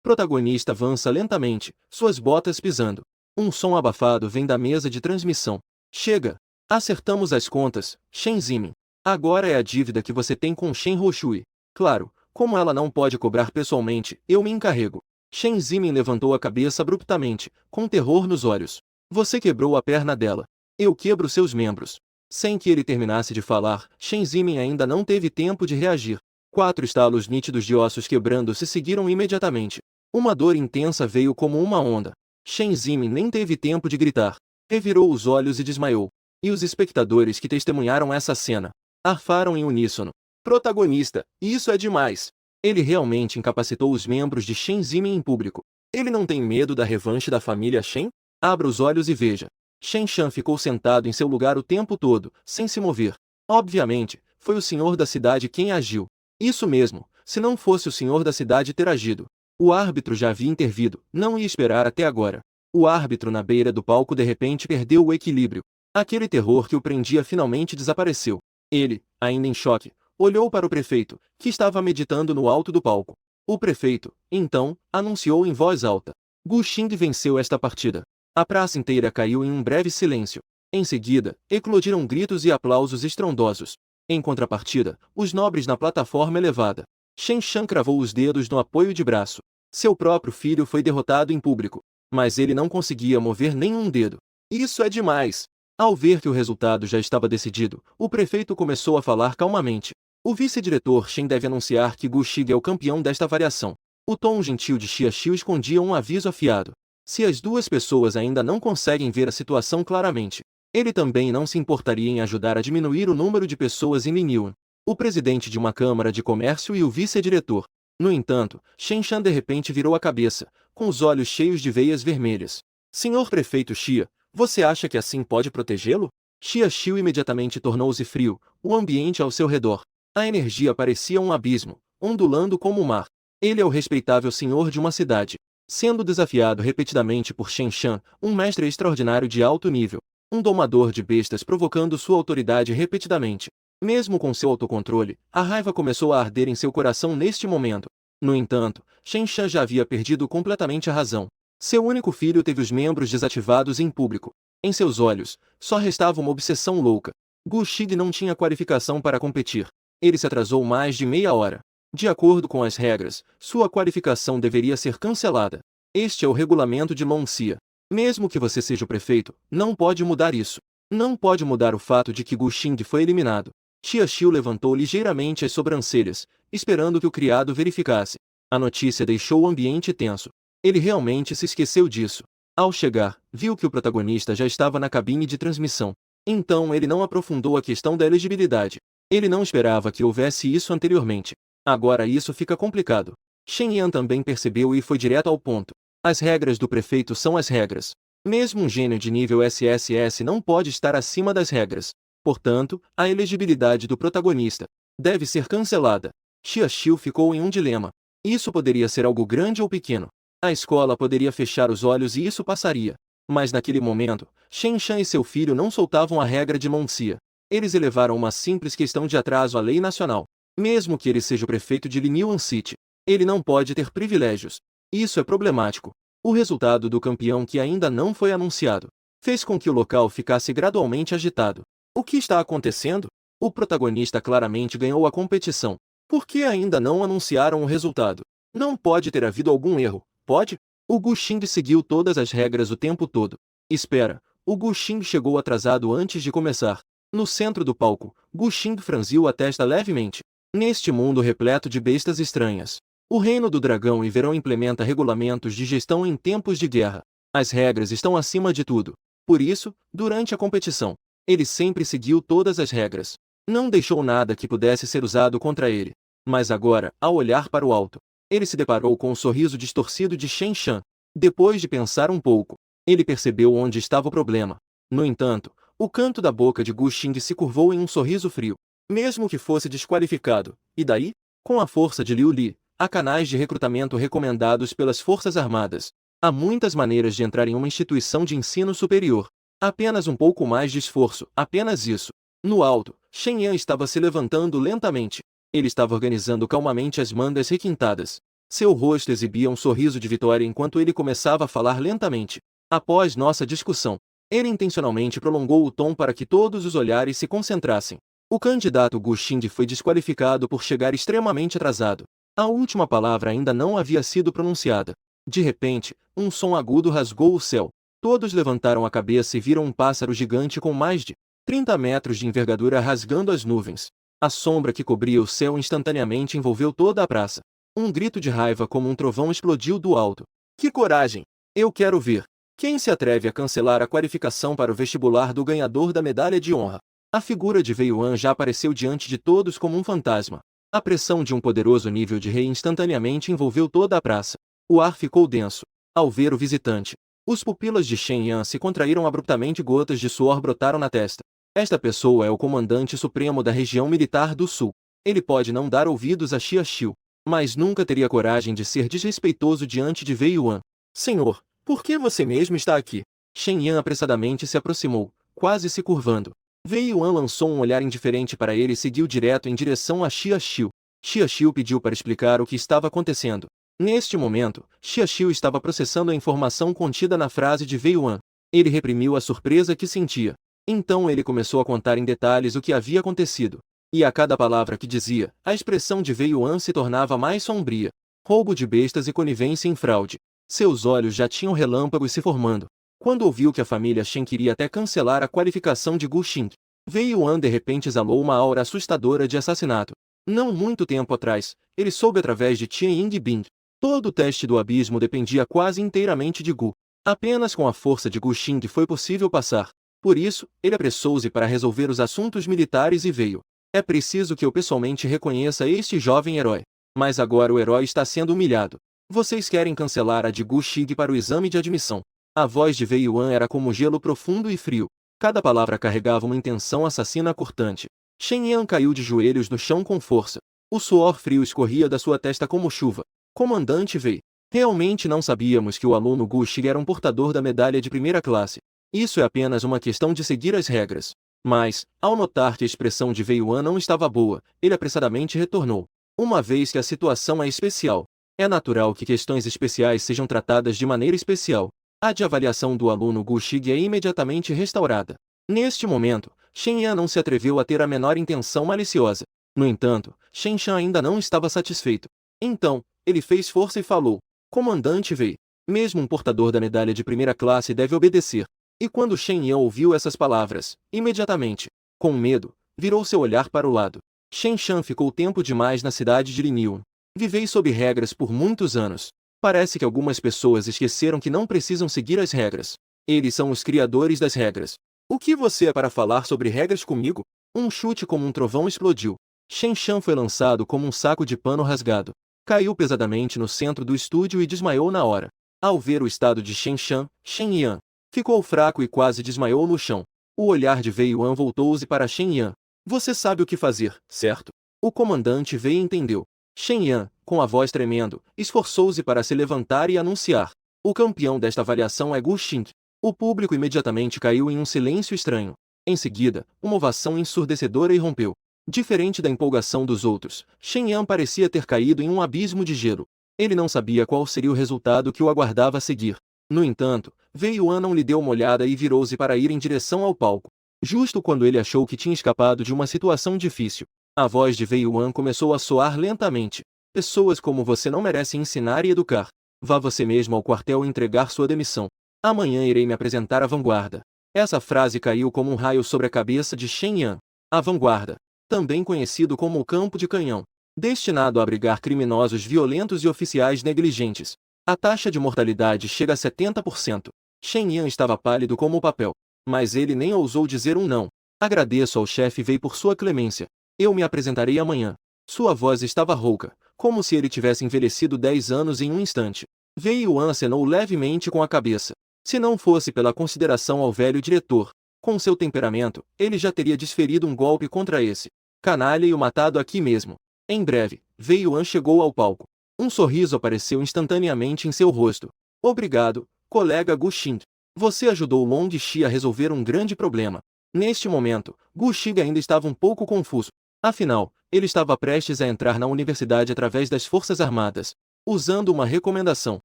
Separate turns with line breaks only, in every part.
Protagonista avança lentamente, suas botas pisando. Um som abafado vem da mesa de transmissão. Chega! Acertamos as contas, Shen Zimin. Agora é a dívida que você tem com Shen Roshui. Claro, como ela não pode cobrar pessoalmente, eu me encarrego. Shen Zimin levantou a cabeça abruptamente, com terror nos olhos. Você quebrou a perna dela. Eu quebro seus membros. Sem que ele terminasse de falar, Shen Zimin ainda não teve tempo de reagir. 4 estalos nítidos de ossos quebrando se seguiram imediatamente. Uma dor intensa veio como uma onda. Shen Zimin nem teve tempo de gritar. Revirou os olhos e desmaiou. E os espectadores que testemunharam essa cena arfaram em uníssono. Protagonista, isso é demais. Ele realmente incapacitou os membros de Shen Zimin em público. Ele não tem medo da revanche da família Shen? Abra os olhos e veja. Shen Shan ficou sentado em seu lugar o tempo todo, sem se mover. Obviamente, foi o senhor da cidade quem agiu. Isso mesmo, se não fosse o senhor da cidade ter agido. O árbitro já havia intervido, não ia esperar até agora. O árbitro na beira do palco de repente perdeu o equilíbrio. Aquele terror que o prendia finalmente desapareceu. Ele, ainda em choque, olhou para o prefeito, que estava meditando no alto do palco. O prefeito, então, anunciou em voz alta. Gu Xing venceu esta partida. A praça inteira caiu em um breve silêncio. Em seguida, eclodiram gritos e aplausos estrondosos. Em contrapartida, os nobres na plataforma elevada. Shen Shan cravou os dedos no apoio de braço. Seu próprio filho foi derrotado em público. Mas ele não conseguia mover nenhum dedo. Isso é demais! Ao ver que o resultado já estava decidido, o prefeito começou a falar calmamente. O vice-diretor Shen deve anunciar que Gu Xing é o campeão desta variação. O tom gentil de Xia Xiu escondia um aviso afiado. Se as duas pessoas ainda não conseguem ver a situação claramente, ele também não se importaria em ajudar a diminuir o número de pessoas em Linyuan, o presidente de uma câmara de comércio e o vice-diretor. No entanto, Shen Shan de repente virou a cabeça, com os olhos cheios de veias vermelhas. Senhor prefeito Xia, você acha que assim pode protegê-lo? Xia Xiu imediatamente tornou-se frio, o ambiente ao seu redor. A energia parecia um abismo, ondulando como o mar. Ele é o respeitável senhor de uma cidade, sendo desafiado repetidamente por Shen Shan, um mestre extraordinário de alto nível, um domador de bestas provocando sua autoridade repetidamente. Mesmo com seu autocontrole, a raiva começou a arder em seu coração neste momento. No entanto, Shen Shan já havia perdido completamente a razão. Seu único filho teve os membros desativados em público. Em seus olhos, só restava uma obsessão louca. Gu Xing não tinha qualificação para competir. Ele se atrasou mais de meia hora. De acordo com as regras, sua qualificação deveria ser cancelada. Este é o regulamento de Longxia. Mesmo que você seja o prefeito, não pode mudar isso. Não pode mudar o fato de que Gu Xing foi eliminado. Xia Xiu levantou ligeiramente as sobrancelhas, esperando que o criado verificasse. A notícia deixou o ambiente tenso. Ele realmente se esqueceu disso. Ao chegar, viu que o protagonista já estava na cabine de transmissão. Então ele não aprofundou a questão da elegibilidade. Ele não esperava que houvesse isso anteriormente. Agora isso fica complicado. Shen Yan também percebeu e foi direto ao ponto. As regras do prefeito são as regras. Mesmo um gênio de nível SSS não pode estar acima das regras. Portanto, a elegibilidade do protagonista deve ser cancelada. Xia Xiu ficou em um dilema. Isso poderia ser algo grande ou pequeno. A escola poderia fechar os olhos e isso passaria. Mas naquele momento, Shen Shan e seu filho não soltavam a regra de Longxia. Eles elevaram uma simples questão de atraso à lei nacional. Mesmo que ele seja o prefeito de Linyuan City, ele não pode ter privilégios. Isso é problemático. O resultado do campeão que ainda não foi anunciado fez com que o local ficasse gradualmente agitado. O que está acontecendo? O protagonista claramente ganhou a competição. Por que ainda não anunciaram o resultado? Não pode ter havido algum erro. Pode? O Gu Xing seguiu todas as regras o tempo todo. Espera, o Gu Xing chegou atrasado antes de começar. No centro do palco, Gu Xing franziu a testa levemente. Neste mundo repleto de bestas estranhas, o Reino do Dragão e Verão implementa regulamentos de gestão em tempos de guerra. As regras estão acima de tudo. Por isso, durante a competição, ele sempre seguiu todas as regras. Não deixou nada que pudesse ser usado contra ele. Mas agora, ao olhar para o alto, ele se deparou com o sorriso distorcido de Shen Shan. Depois de pensar um pouco, ele percebeu onde estava o problema. No entanto, o canto da boca de Gu Xing se curvou em um sorriso frio. Mesmo que fosse desqualificado, e daí? Com a força de Liu Li, há canais de recrutamento recomendados pelas Forças Armadas. Há muitas maneiras de entrar em uma instituição de ensino superior. Apenas um pouco mais de esforço, apenas isso. No alto, Shen Yan estava se levantando lentamente. Ele estava organizando calmamente as mangas requintadas. Seu rosto exibia um sorriso de vitória enquanto ele começava a falar lentamente. Após nossa discussão, ele intencionalmente prolongou o tom para que todos os olhares se concentrassem. O candidato Gu Xing foi desqualificado por chegar extremamente atrasado. A última palavra ainda não havia sido pronunciada. De repente, um som agudo rasgou o céu. Todos levantaram a cabeça e viram um pássaro gigante com mais de 30 metros de envergadura rasgando as nuvens. A sombra que cobria o céu instantaneamente envolveu toda a praça. Um grito de raiva como um trovão explodiu do alto. Que coragem! Eu quero ver. Quem se atreve a cancelar a qualificação para o vestibular do ganhador da medalha de honra? A figura de Wei Yuan já apareceu diante de todos como um fantasma. A pressão de um poderoso nível de rei instantaneamente envolveu toda a praça. O ar ficou denso. Ao ver o visitante, os pupilas de Shen Yan se contraíram abruptamente e gotas de suor brotaram na testa. Esta pessoa é o comandante supremo da região militar do sul. Ele pode não dar ouvidos a Xia Xiu, mas nunca teria coragem de ser desrespeitoso diante de Wei Yuan. Senhor, por que você mesmo está aqui? Shen Yan apressadamente se aproximou, quase se curvando. Wei Yuan lançou um olhar indiferente para ele e seguiu direto em direção a Xia Xiu. Xia Xiu pediu para explicar o que estava acontecendo. Neste momento, Xia Xiu estava processando a informação contida na frase de Wei Yuan. Ele reprimiu a surpresa que sentia. Então ele começou a contar em detalhes o que havia acontecido. E a cada palavra que dizia, a expressão de Wei Yuan se tornava mais sombria. Roubo de bestas e conivência em fraude. Seus olhos já tinham relâmpagos se formando. Quando ouviu que a família Shen queria até cancelar a qualificação de Gu Xing, Wei Yuan de repente exalou uma aura assustadora de assassinato. Não muito tempo atrás, ele soube através de Tian Yingbing. Todo o teste do abismo dependia quase inteiramente de Gu. Apenas com a força de Gu Xing foi possível passar. Por isso, ele apressou-se para resolver os assuntos militares e veio. É preciso que eu pessoalmente reconheça este jovem herói. Mas agora o herói está sendo humilhado. Vocês querem cancelar a de Gu Xing para o exame de admissão. A voz de Wei Yuan era como gelo profundo e frio. Cada palavra carregava uma intenção assassina cortante. Shen Yan caiu de joelhos no chão com força. O suor frio escorria da sua testa como chuva. Comandante Wei, realmente não sabíamos que o aluno Gu Xing era um portador da medalha de primeira classe. Isso é apenas uma questão de seguir as regras. Mas, ao notar que a expressão de Wei Yuan não estava boa, ele apressadamente retornou. Uma vez que a situação é especial, é natural que questões especiais sejam tratadas de maneira especial. A de avaliação do aluno Gu Xing é imediatamente restaurada. Neste momento, Shen Yan não se atreveu a ter a menor intenção maliciosa. No entanto, Shen Shan ainda não estava satisfeito. Então, ele fez força e falou: Comandante Wei, mesmo um portador da medalha de primeira classe deve obedecer. E quando Shen Yan ouviu essas palavras, imediatamente, com medo, virou seu olhar para o lado. Shen Shan ficou tempo demais na cidade de Liniu. Vivei sob regras por muitos anos. Parece que algumas pessoas esqueceram que não precisam seguir as regras. Eles são os criadores das regras. O que você é para falar sobre regras comigo? Um chute como um trovão explodiu. Shen Shan foi lançado como um saco de pano rasgado. Caiu pesadamente no centro do estúdio e desmaiou na hora. Ao ver o estado de Shen Shan, Shen Yan ficou fraco e quase desmaiou no chão. O olhar de Wei Yuan voltou-se para Shen Yan. Você sabe o que fazer, certo? O comandante Wei entendeu. Shen Yan, com a voz tremendo, esforçou-se para se levantar e anunciar. O campeão desta avaliação é Gu Xing. O público imediatamente caiu em um silêncio estranho. Em seguida, uma ovação ensurdecedora irrompeu. Diferente da empolgação dos outros, Shen Yan parecia ter caído em um abismo de gelo. Ele não sabia qual seria o resultado que o aguardava a seguir. No entanto, Wei Yuan não lhe deu uma olhada e virou-se para ir em direção ao palco. Justo quando ele achou que tinha escapado de uma situação difícil, a voz de Wei Yuan começou a soar lentamente. Pessoas como você não merecem ensinar e educar. Vá você mesmo ao quartel e entregar sua demissão. Amanhã irei me apresentar à vanguarda. Essa frase caiu como um raio sobre a cabeça de Shen Yan. A vanguarda, também conhecido como o campo de canhão, destinado a abrigar criminosos violentos e oficiais negligentes. A taxa de mortalidade chega a 70%. Shen Yan estava pálido como o papel, mas ele nem ousou dizer um não. Agradeço ao chefe Wei por sua clemência. Eu me apresentarei amanhã. Sua voz estava rouca, como se ele tivesse envelhecido 10 anos em um instante. Wei Yuan acenou levemente com a cabeça. Se não fosse pela consideração ao velho diretor, com seu temperamento, ele já teria desferido um golpe contra esse canalha e o matado aqui mesmo. Em breve, Wei Yuan chegou ao palco. Um sorriso apareceu instantaneamente em seu rosto. Obrigado, colega Gu Xing. Você ajudou Long Xi a resolver um grande problema. Neste momento, Gu Xi ainda estava um pouco confuso. Afinal, ele estava prestes a entrar na universidade através das Forças Armadas. usando uma recomendação.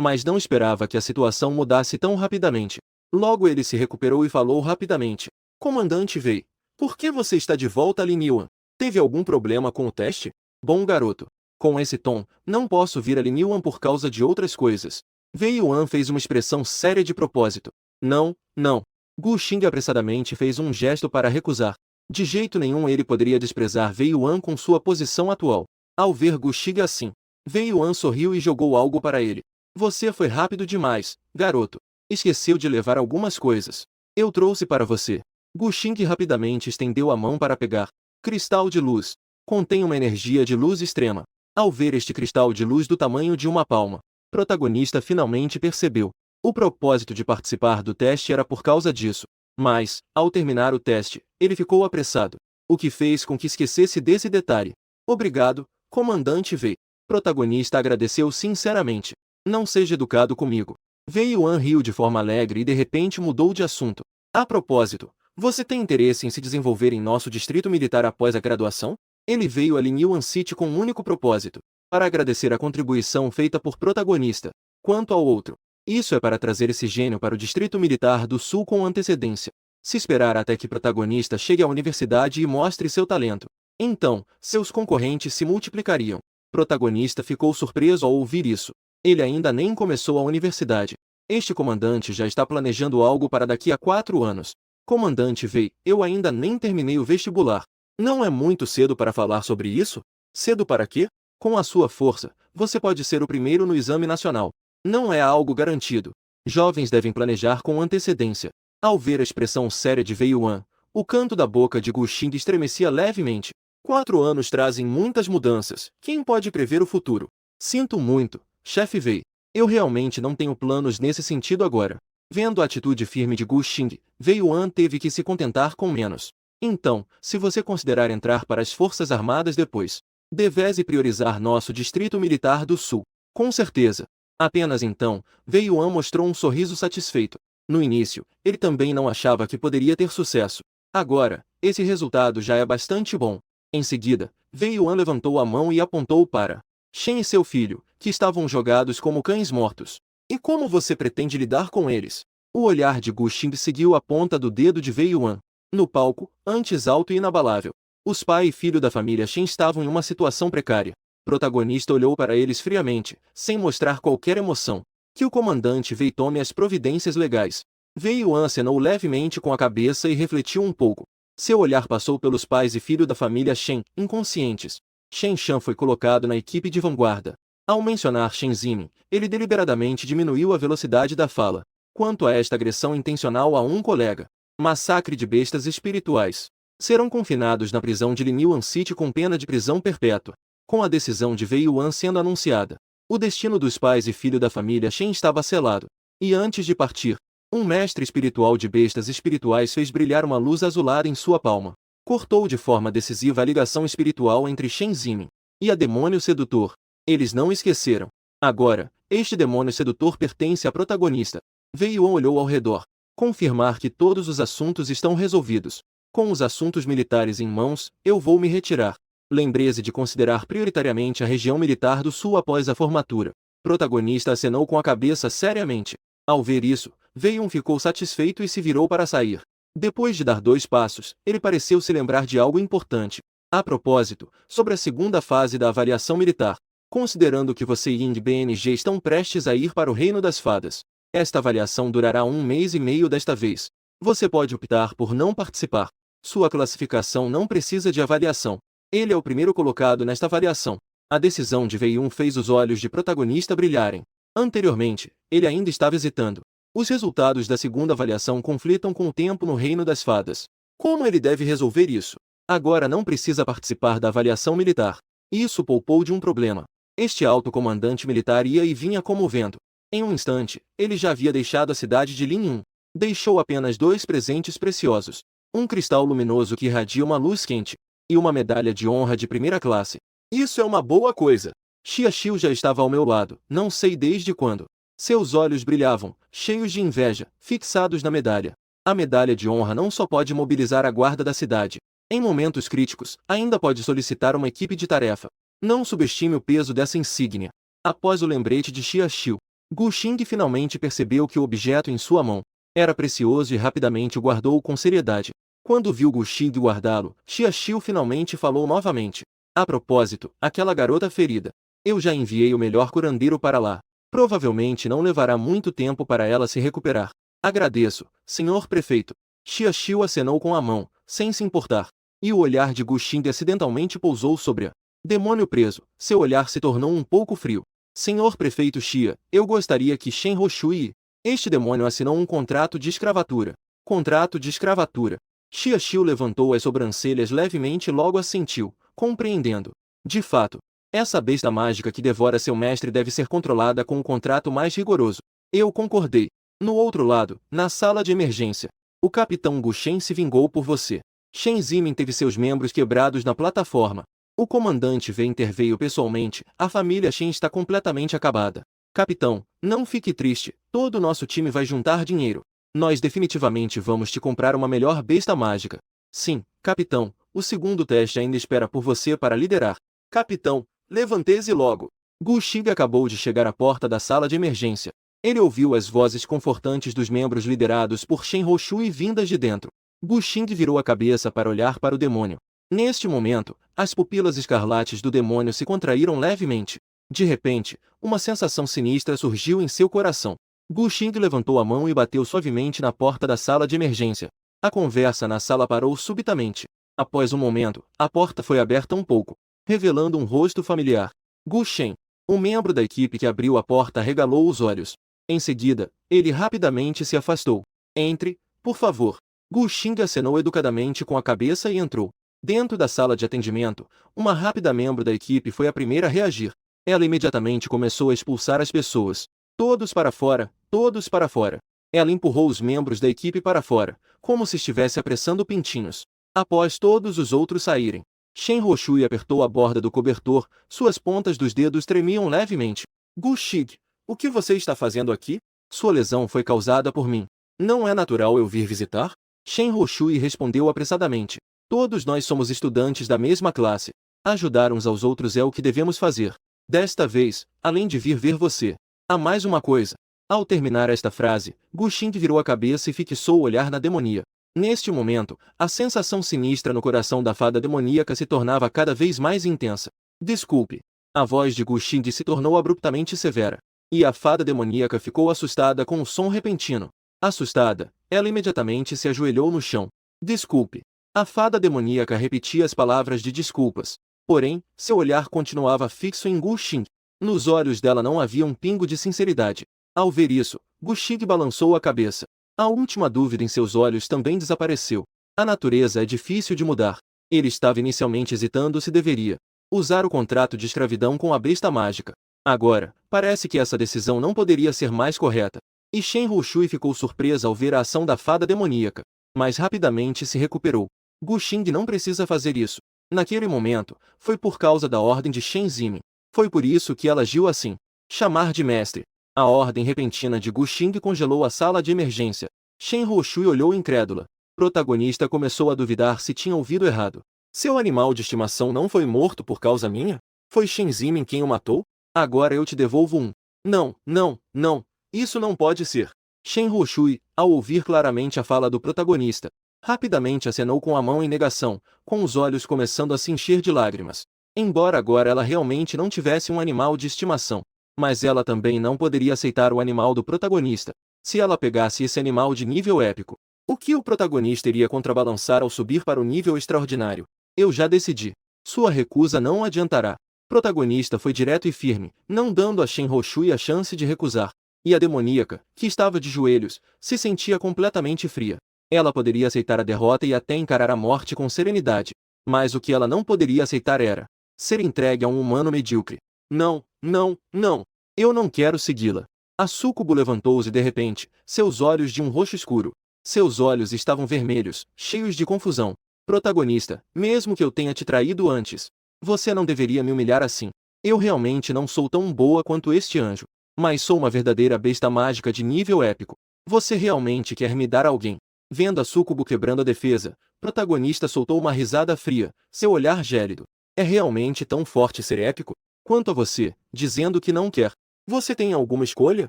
Mas não esperava que a situação mudasse tão rapidamente. Logo ele se recuperou e falou rapidamente. Comandante Wei, por que você está de volta a Lin Yuan? Teve algum problema com o teste? Bom garoto. Com esse tom, não posso vir a Lin Yuan por causa de outras coisas. Wei Yuan fez uma expressão séria de propósito. Não, não. Gu Xing apressadamente fez um gesto para recusar. De jeito nenhum ele poderia desprezar Wei Yuan com sua posição atual. Ao ver Gu Xing assim, Wei Yuan sorriu e jogou algo para ele. Você foi rápido demais, garoto. Esqueceu de levar algumas coisas. Eu trouxe para você. Gu Xing rapidamente estendeu a mão para pegar. Cristal de luz. Contém uma energia de luz extrema. Ao ver este cristal de luz do tamanho de uma palma, o protagonista finalmente percebeu. O propósito de participar do teste era por causa disso. Mas, ao terminar o teste, ele ficou apressado. O que fez com que esquecesse desse detalhe. Obrigado, comandante Wei. Protagonista agradeceu sinceramente. Não seja educado comigo. Wei Yuan riu de forma alegre e de repente mudou de assunto. A propósito, você tem interesse em se desenvolver em nosso distrito militar após a graduação? Ele veio a Lin Yuan City com um único propósito, para agradecer a contribuição feita por protagonista. Quanto ao outro, isso é para trazer esse gênio para o Distrito Militar do Sul com antecedência. Se esperar até que protagonista chegue à universidade e mostre seu talento, então, seus concorrentes se multiplicariam. Protagonista ficou surpreso ao ouvir isso. Ele ainda nem começou a universidade. Este comandante já está planejando algo para daqui a 4 anos. Comandante Wei, eu ainda nem terminei o vestibular. Não é muito cedo para falar sobre isso? Cedo para quê? Com a sua força, você pode ser o primeiro no exame nacional. Não é algo garantido. Jovens devem planejar com antecedência. Ao ver a expressão séria de Wei Yuan, o canto da boca de Gu Xing estremecia levemente. 4 anos trazem muitas mudanças. Quem pode prever o futuro? Sinto muito, chefe Wei. Eu realmente não tenho planos nesse sentido agora. Vendo a atitude firme de Gu Xing, Wei Yuan teve que se contentar com menos. Então, se você considerar entrar para as Forças Armadas depois, devese priorizar nosso Distrito Militar do Sul. Com certeza. Apenas então, Wei Yuan mostrou um sorriso satisfeito. No início, ele também não achava que poderia ter sucesso. Agora, esse resultado já é bastante bom. Em seguida, Wei Yuan levantou a mão e apontou para Shen e seu filho, que estavam jogados como cães mortos. E como você pretende lidar com eles? O olhar de Gu Xing seguiu a ponta do dedo de Wei Yuan. No palco, antes alto e inabalável, os pai e filho da família Shen estavam em uma situação precária. O protagonista olhou para eles friamente, sem mostrar qualquer emoção. Que o comandante Wei tome as providências legais. Wei Yuan acenou levemente com a cabeça e refletiu um pouco. Seu olhar passou pelos pais e filho da família Shen, inconscientes. Shen Shan foi colocado na equipe de vanguarda. Ao mencionar Shen Zimin, ele deliberadamente diminuiu a velocidade da fala. Quanto a esta agressão intencional a um colega, massacre de bestas espirituais, serão confinados na prisão de Lin Yuan City com pena de prisão perpétua. Com a decisão de Wei Yuan sendo anunciada, o destino dos pais e filho da família Shen estava selado. E antes de partir, um mestre espiritual de bestas espirituais fez brilhar uma luz azulada em sua palma. Cortou de forma decisiva a ligação espiritual entre Shen Zimin e a demônio sedutor. Eles não esqueceram. Agora, este demônio sedutor pertence à protagonista. Wei Yuan olhou ao redor. Confirmar que todos os assuntos estão resolvidos. Com os assuntos militares em mãos, eu vou me retirar. Lembre-se de considerar prioritariamente a região militar do Sul após a formatura. Protagonista acenou com a cabeça seriamente. Ao ver isso, Wei Yuan ficou satisfeito e se virou para sair. Depois de dar 2 passos, ele pareceu se lembrar de algo importante. A propósito, sobre a segunda fase da avaliação militar. Considerando que você e Ying BNG estão prestes a ir para o Reino das Fadas, esta avaliação durará 1 mês e meio desta vez. Você pode optar por não participar. Sua classificação não precisa de avaliação. Ele é o primeiro colocado nesta avaliação. A decisão de Wei Yuan fez os olhos de protagonista brilharem. Anteriormente, ele ainda estava hesitando. Os resultados da segunda avaliação conflitam com o tempo no Reino das Fadas. Como ele deve resolver isso? Agora não precisa participar da avaliação militar. Isso poupou de um problema. Este alto comandante militar ia e vinha como o vento. Em um instante, ele já havia deixado a cidade de Lin Yun. Deixou apenas 2 presentes preciosos. Um cristal luminoso que irradia uma luz quente. E uma medalha de honra de primeira classe. Isso é uma boa coisa. Xia Xiu já estava ao meu lado, não sei desde quando. Seus olhos brilhavam, cheios de inveja, fixados na medalha. A medalha de honra não só pode mobilizar a guarda da cidade. Em momentos críticos, ainda pode solicitar uma equipe de tarefa. Não subestime o peso dessa insígnia. Após o lembrete de Xiaxiu, Gu Xing finalmente percebeu que o objeto em sua mão era precioso e rapidamente o guardou com seriedade. Quando viu Gu Xing guardá-lo, Xiaxiu finalmente falou novamente. A propósito, aquela garota ferida. Eu já enviei o melhor curandeiro para lá. Provavelmente não levará muito tempo para ela se recuperar. Agradeço, senhor prefeito. Xiaxiu acenou com a mão, sem se importar. E o olhar de Gu Xing acidentalmente pousou sobre a demônio preso. Seu olhar se tornou um pouco frio. Senhor prefeito Xia, eu gostaria que Shen Roshui. Este demônio assinou um contrato de escravatura. Contrato de escravatura. Xiaxiu levantou as sobrancelhas levemente e logo assentiu, compreendendo. De fato, essa besta mágica que devora seu mestre deve ser controlada com um contrato mais rigoroso. Eu concordei. No outro lado, na sala de emergência, o capitão Gu Shen se vingou por você. Shen Zimin teve seus membros quebrados na plataforma. O comandante V interveio pessoalmente. A família Shen está completamente acabada. Capitão, não fique triste. Todo o nosso time vai juntar dinheiro. Nós definitivamente vamos te comprar uma melhor besta mágica. Sim, capitão, o segundo teste ainda espera por você para liderar. Capitão, levante-se logo. Gu Xing acabou de chegar à porta da sala de emergência. Ele ouviu as vozes confortantes dos membros liderados por Shen Roshui vindas de dentro. Gu Xing virou a cabeça para olhar para o demônio. Neste momento, as pupilas escarlates do demônio se contraíram levemente. De repente, uma sensação sinistra surgiu em seu coração. Gu Xing levantou a mão e bateu suavemente na porta da sala de emergência. A conversa na sala parou subitamente. Após um momento, a porta foi aberta um pouco, revelando um rosto familiar. Gu Shen, um membro da equipe que abriu a porta, arregalou os olhos. Em seguida, ele rapidamente se afastou. Entre, por favor. Gu Xing acenou educadamente com a cabeça e entrou. Dentro da sala de atendimento, uma rápida membro da equipe foi a primeira a reagir. Ela imediatamente começou a expulsar as pessoas. Todos para fora, todos para fora. Ela empurrou os membros da equipe para fora, como se estivesse apressando pintinhos. Após todos os outros saírem, Shen Roshui apertou a borda do cobertor, suas pontas dos dedos tremiam levemente. Gu Xing, o que você está fazendo aqui? Sua lesão foi causada por mim. Não é natural eu vir visitar? Shen Roshui respondeu apressadamente. Todos nós somos estudantes da mesma classe. Ajudar uns aos outros é o que devemos fazer. Desta vez, além de vir ver você, há mais uma coisa. Ao terminar esta frase, Gu Xing virou a cabeça e fixou o olhar na demonia. Neste momento, a sensação sinistra no coração da fada demoníaca se tornava cada vez mais intensa. Desculpe. A voz de Gu Xing se tornou abruptamente severa. E a fada demoníaca ficou assustada com o som repentino. Assustada, ela imediatamente se ajoelhou no chão. Desculpe. A fada demoníaca repetia as palavras de desculpas. Porém, seu olhar continuava fixo em Gu Xing. Nos olhos dela não havia um pingo de sinceridade. Ao ver isso, Gu Xing balançou a cabeça. A última dúvida em seus olhos também desapareceu. A natureza é difícil de mudar. Ele estava inicialmente hesitando se deveria usar o contrato de escravidão com a besta mágica. Agora, parece que essa decisão não poderia ser mais correta. E Shen Roshui ficou surpresa ao ver a ação da fada demoníaca. Mas rapidamente se recuperou. Gu Xing não precisa fazer isso. Naquele momento, foi por causa da ordem de Shen Zimin. Foi por isso que ela agiu assim. Chamar de mestre. A ordem repentina de Gu Xing congelou a sala de emergência. Shen Roshui olhou incrédula. Protagonista começou a duvidar se tinha ouvido errado. Seu animal de estimação não foi morto por causa minha? Foi Shen Zimin quem o matou? Agora eu te devolvo um. Não, não, não. Isso não pode ser. Shen Roshui, ao ouvir claramente a fala do protagonista, rapidamente acenou com a mão em negação, com os olhos começando a se encher de lágrimas. Embora agora ela realmente não tivesse um animal de estimação, mas ela também não poderia aceitar o animal do protagonista. Se ela pegasse esse animal de nível épico, o que o protagonista iria contrabalançar ao subir para o nível extraordinário? Eu já decidi. Sua recusa não adiantará. Protagonista foi direto e firme, não dando a Shen Roshui a chance de recusar. E a demoníaca, que estava de joelhos, se sentia completamente fria. Ela poderia aceitar a derrota e até encarar a morte com serenidade. Mas o que ela não poderia aceitar era ser entregue a um humano medíocre. Não, não, não. Eu não quero segui-la. A súcubo levantou-se de repente, seus olhos de um roxo escuro. Seus olhos estavam vermelhos, cheios de confusão. Protagonista, mesmo que eu tenha te traído antes, você não deveria me humilhar assim. Eu realmente não sou tão boa quanto este anjo. Mas sou uma verdadeira besta mágica de nível épico. Você realmente quer me dar alguém? Vendo a súcubo quebrando a defesa, protagonista soltou uma risada fria, seu olhar gélido. É realmente tão forte ser épico? quanto a você, dizendo que não quer. Você tem alguma escolha?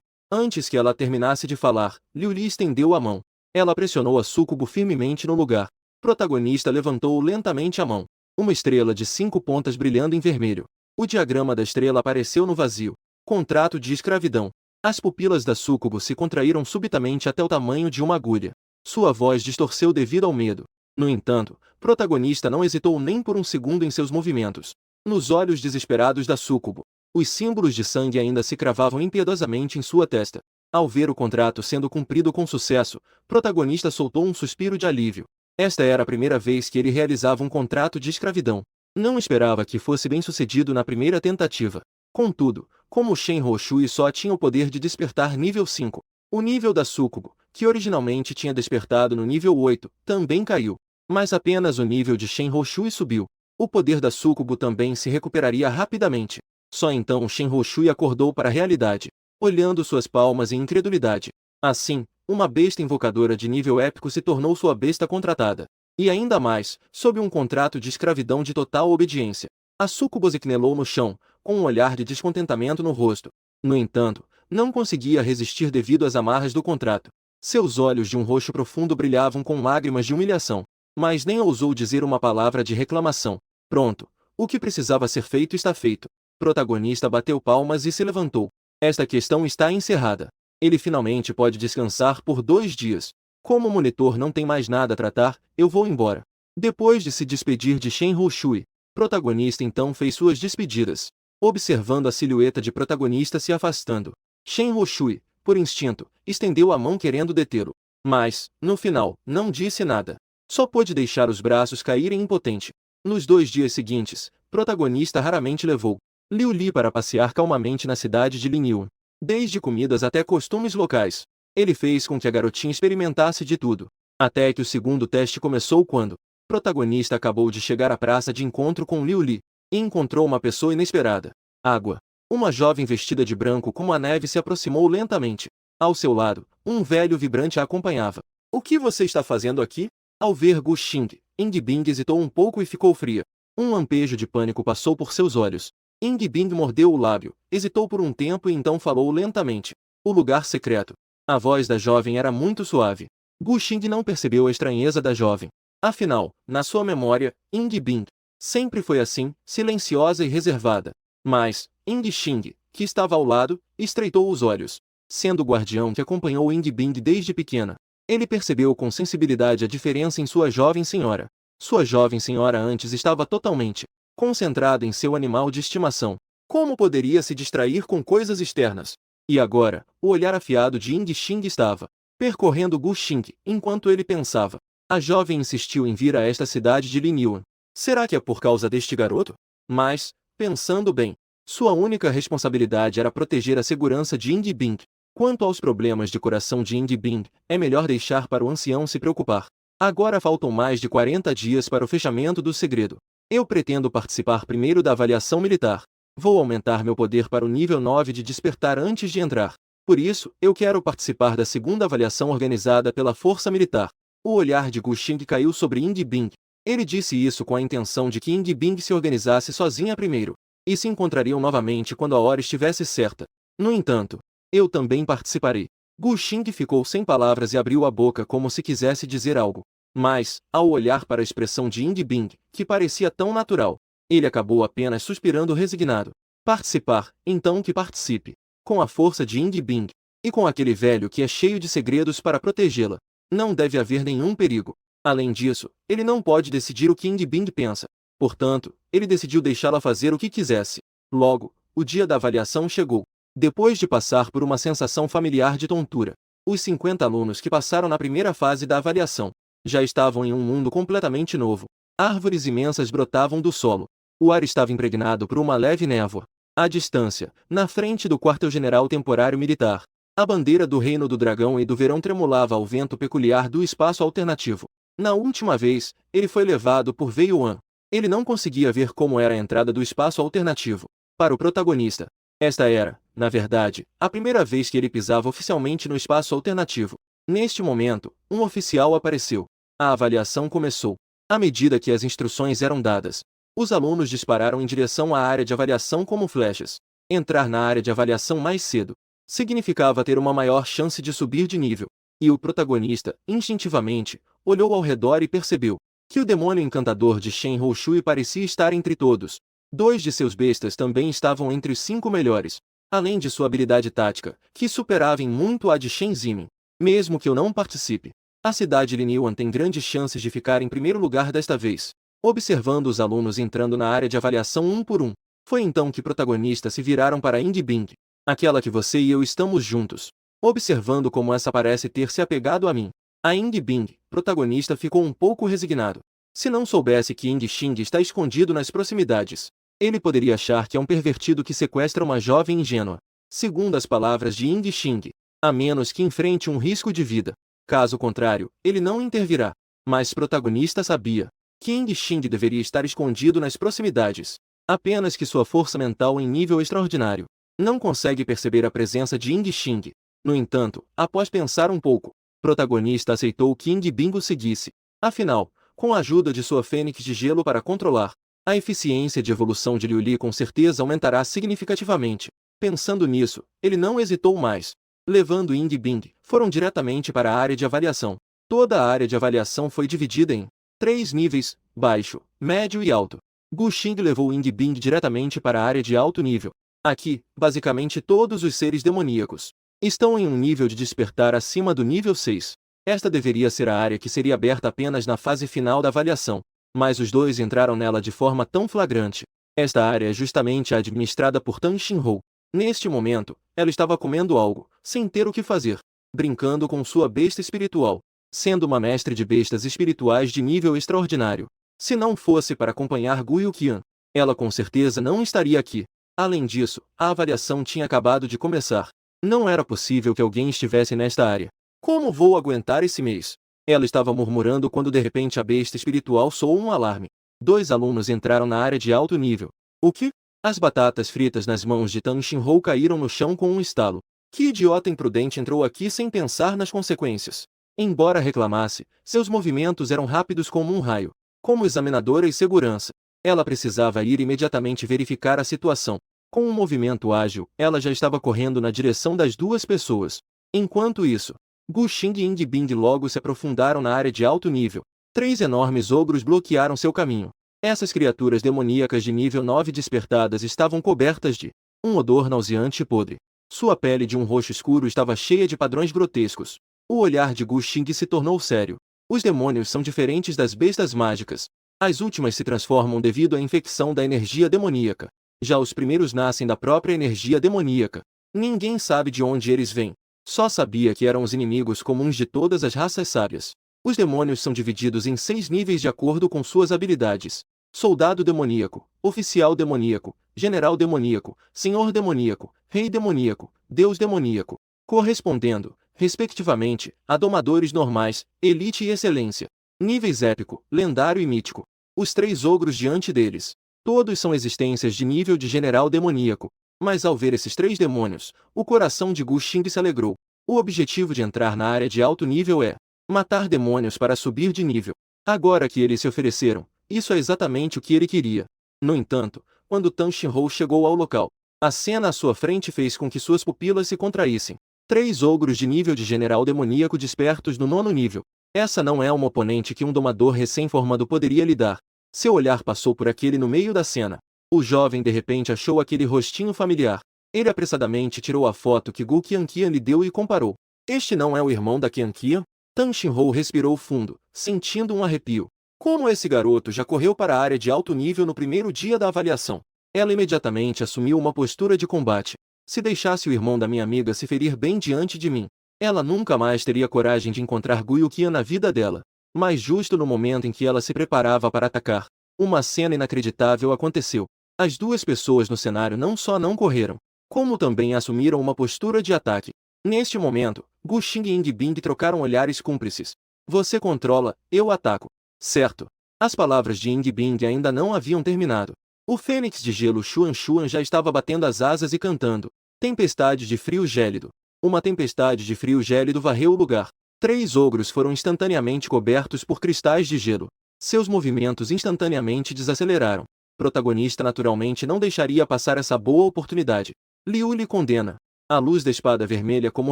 Antes que ela terminasse de falar, Liu Li estendeu a mão. Ela pressionou a súcubo firmemente no lugar. O protagonista levantou lentamente a mão. Uma estrela de 5 pontas brilhando em vermelho. O diagrama da estrela apareceu no vazio. Contrato de escravidão. As pupilas da súcubo se contraíram subitamente até o tamanho de uma agulha. Sua voz distorceu devido ao medo. No entanto, o protagonista não hesitou nem por um segundo em seus movimentos. Nos olhos desesperados da súcubo, os símbolos de sangue ainda se cravavam impiedosamente em sua testa. Ao ver o contrato sendo cumprido com sucesso, o protagonista soltou um suspiro de alívio. Esta era a primeira vez que ele realizava um contrato de escravidão. Não esperava que fosse bem-sucedido na primeira tentativa. Contudo, como o Shenhou Shui só tinha o poder de despertar nível 5, o nível da súcubo, que originalmente tinha despertado no nível 8, também caiu. Mas apenas o nível de Shenhou Shui subiu. O poder da súcubo também se recuperaria rapidamente. Só então o Shenhou Shui acordou para a realidade, olhando suas palmas em incredulidade. Assim, uma besta invocadora de nível épico se tornou sua besta contratada. E ainda mais, sob um contrato de escravidão de total obediência. A súcubo ziquenelou no chão, com um olhar de descontentamento no rosto. No entanto, não conseguia resistir devido às amarras do contrato. Seus olhos de um roxo profundo brilhavam com lágrimas de humilhação. Mas nem ousou dizer uma palavra de reclamação. Pronto, o que precisava ser feito está feito. O protagonista bateu palmas e se levantou. Esta questão está encerrada. Ele finalmente pode descansar por 2 dias. Como o monitor não tem mais nada a tratar, eu vou embora. Depois de se despedir de Shenhou Shui, o protagonista então fez suas despedidas, observando a silhueta de protagonista se afastando. Shenhou Shui, por instinto, estendeu a mão querendo detê-lo. Mas, no final, não disse nada. Só pôde deixar os braços caírem impotente. Nos 2 dias seguintes, o protagonista raramente levou Liu Li para passear calmamente na cidade de Linyuan. Desde comidas até costumes locais. Ele fez com que a garotinha experimentasse de tudo. Até que o segundo teste começou quando o protagonista acabou de chegar à praça de encontro com Liu Li e encontrou uma pessoa inesperada. Água. Uma jovem vestida de branco como a neve se aproximou lentamente. Ao seu lado, um velho vibrante a acompanhava. O que você está fazendo aqui? Ao ver Gu Xing, Yingbing hesitou um pouco e ficou fria. Um lampejo de pânico passou por seus olhos. Yingbing mordeu o lábio, hesitou por um tempo e então falou lentamente. O lugar secreto. A voz da jovem era muito suave. Gu Xing não percebeu a estranheza da jovem. Afinal, na sua memória, Yingbing sempre foi assim, silenciosa e reservada. Mas, Yingxing, que estava ao lado, estreitou os olhos. Sendo o guardião que acompanhou Yingbing desde pequena, ele percebeu com sensibilidade a diferença em sua jovem senhora. Sua jovem senhora antes estava totalmente concentrada em seu animal de estimação. Como poderia se distrair com coisas externas? E agora, o olhar afiado de Yingxing estava percorrendo Gu Xing, enquanto ele pensava. A jovem insistiu em vir a esta cidade de Linyuan. Será que é por causa deste garoto? Mas, pensando bem, sua única responsabilidade era proteger a segurança de Yingbing. Quanto aos problemas de coração de Yingbing, é melhor deixar para o ancião se preocupar. Agora faltam mais de 40 dias para o fechamento do segredo. Eu pretendo participar primeiro da avaliação militar. Vou aumentar meu poder para o nível 9 de despertar antes de entrar. Por isso, eu quero participar da segunda avaliação organizada pela Força Militar. O olhar de Gu Xing caiu sobre Yingbing. Ele disse isso com a intenção de que Yingbing se organizasse sozinha primeiro, e se encontrariam novamente quando a hora estivesse certa. No entanto, eu também participarei. Gu Xing ficou sem palavras e abriu a boca como se quisesse dizer algo. Mas, ao olhar para a expressão de Yingbing, que parecia tão natural, ele acabou apenas suspirando resignado. Participar, então que participe. Com a força de Yingbing, e com aquele velho que é cheio de segredos para protegê-la. Não deve haver nenhum perigo. Além disso, ele não pode decidir o que Yingbing pensa. Portanto, ele decidiu deixá-la fazer o que quisesse. Logo, o dia da avaliação chegou. Depois de passar por uma sensação familiar de tontura, os 50 alunos que passaram na primeira fase da avaliação já estavam em um mundo completamente novo. Árvores imensas brotavam do solo. O ar estava impregnado por uma leve névoa. À distância, na frente do quartel-general temporário militar, a bandeira do Reino do Dragão e do Verão tremulava ao vento peculiar do espaço alternativo. Na última vez, ele foi levado por Wei Yuan. Ele não conseguia ver como era a entrada do espaço alternativo. Para o protagonista, esta era, na verdade, a primeira vez que ele pisava oficialmente no espaço alternativo. Neste momento, um oficial apareceu. A avaliação começou. À medida que as instruções eram dadas, Os alunos dispararam em direção à área de avaliação como flechas. Entrar na área de avaliação mais cedo significava ter uma maior chance de subir de nível. E o protagonista, instintivamente, olhou ao redor e percebeu que o demônio encantador de Shen Houshui parecia estar entre todos. 2 de seus bestas também estavam entre os 5 melhores, além de sua habilidade tática, que superava em muito a de Shen Zimin. Mesmo que eu não participe, a cidade Linyuan tem grandes chances de ficar em primeiro lugar desta vez. Observando os alunos entrando na área de avaliação um por um, foi então que protagonistas se viraram para Ing Bing, aquela que você e eu estamos juntos. Observando como essa parece ter se apegado a mim, a Ing Bing, protagonista, ficou um pouco resignado. Se não soubesse que Ing Xing está escondido nas proximidades, ele poderia achar que é um pervertido que sequestra uma jovem ingênua. Segundo as palavras de Ing Xing, a menos que enfrente um risco de vida. Caso contrário, ele não intervirá. Mas protagonista sabia que Ing Xing deveria estar escondido nas proximidades. Apenas que sua força mental em nível extraordinário não consegue perceber a presença de Ing Xing. No entanto, após pensar um pouco, protagonista aceitou que Ing Bing o seguisse. Afinal, com a ajuda de sua fênix de gelo para controlar, a eficiência de evolução de Liu Li com certeza aumentará significativamente. Pensando nisso, ele não hesitou mais. Levando Ing Bing, foram diretamente para a área de avaliação. Toda a área de avaliação foi dividida em 3 níveis, baixo, médio e alto. Gu Xing levou Ing Bing diretamente para a área de alto nível. Aqui, basicamente todos os seres demoníacos estão em um nível de despertar acima do nível 6. Esta deveria ser a área que seria aberta apenas na fase final da avaliação, mas os dois entraram nela de forma tão flagrante. Esta área é justamente a administrada por Tan Xinhou. Neste momento, ela estava comendo algo, sem ter o que fazer, brincando com sua besta espiritual, sendo uma mestre de bestas espirituais de nível extraordinário. Se não fosse para acompanhar Gu Yuqian, ela com certeza não estaria aqui. Além disso, a avaliação tinha acabado de começar. Não era possível que alguém estivesse nesta área. Como vou aguentar esse mês? Ela estava murmurando quando de repente a besta espiritual soou um alarme. 2 alunos entraram na área de alto nível. O que? As batatas fritas nas mãos de Tan Xinhou caíram no chão com um estalo. Que idiota imprudente entrou aqui sem pensar nas consequências. Embora reclamasse, seus movimentos eram rápidos como um raio. Como examinadora e segurança, ela precisava ir imediatamente verificar a situação. Com um movimento ágil, ela já estava correndo na direção das 2 pessoas. Enquanto isso, Gu Xing e Ing Bing logo se aprofundaram na área de alto nível. 3 enormes ogros bloquearam seu caminho. Essas criaturas demoníacas de nível 9 despertadas estavam cobertas de um odor nauseante e podre. Sua pele de um roxo escuro estava cheia de padrões grotescos. O olhar de Gu Xing se tornou sério. Os demônios são diferentes das bestas mágicas. As últimas se transformam devido à infecção da energia demoníaca. Já os primeiros nascem da própria energia demoníaca. Ninguém sabe de onde eles vêm. Só sabia que eram os inimigos comuns de todas as raças sábias. Os demônios são divididos em 6 níveis de acordo com suas habilidades. Soldado demoníaco, oficial demoníaco, general demoníaco, senhor demoníaco, rei demoníaco, deus demoníaco, correspondendo, respectivamente, a domadores normais, elite e excelência. Níveis épico, lendário e mítico. Os 3 ogros diante deles. Todos são existências de nível de general demoníaco. Mas ao ver esses 3 demônios, o coração de Gu Xing se alegrou. O objetivo de entrar na área de alto nível é matar demônios para subir de nível. Agora que eles se ofereceram, isso é exatamente o que ele queria. No entanto, quando Tan Xinhou chegou ao local, a cena à sua frente fez com que suas pupilas se contraíssem. 3 ogros de nível de general demoníaco despertos no 9º nível. Essa não é uma oponente que um domador recém-formado poderia lidar. Seu olhar passou por aquele no meio da cena. O jovem de repente achou aquele rostinho familiar. Ele apressadamente tirou a foto que Gu Qianqian lhe deu e comparou. Este não é o irmão da Qianqian? Tan Xinhou respirou fundo, sentindo um arrepio. Como esse garoto já correu para a área de alto nível no primeiro dia da avaliação? Ela imediatamente assumiu uma postura de combate. Se deixasse o irmão da minha amiga se ferir bem diante de mim, ela nunca mais teria coragem de encontrar Gu Yuqian na vida dela. Mas justo no momento em que ela se preparava para atacar, uma cena inacreditável aconteceu. As 2 pessoas no cenário não só não correram, como também assumiram uma postura de ataque. Neste momento, Gu Xing e Ing Bing trocaram olhares cúmplices. Você controla, eu ataco. Certo. As palavras de Ing Bing ainda não haviam terminado. O fênix de gelo Xuan Xuan já estava batendo as asas e cantando. Tempestade de frio gélido. Uma tempestade de frio gélido varreu o lugar. 3 ogros foram instantaneamente cobertos por cristais de gelo. Seus movimentos instantaneamente desaceleraram. Protagonista naturalmente não deixaria passar essa boa oportunidade. Liu lhe condena. A luz da espada vermelha como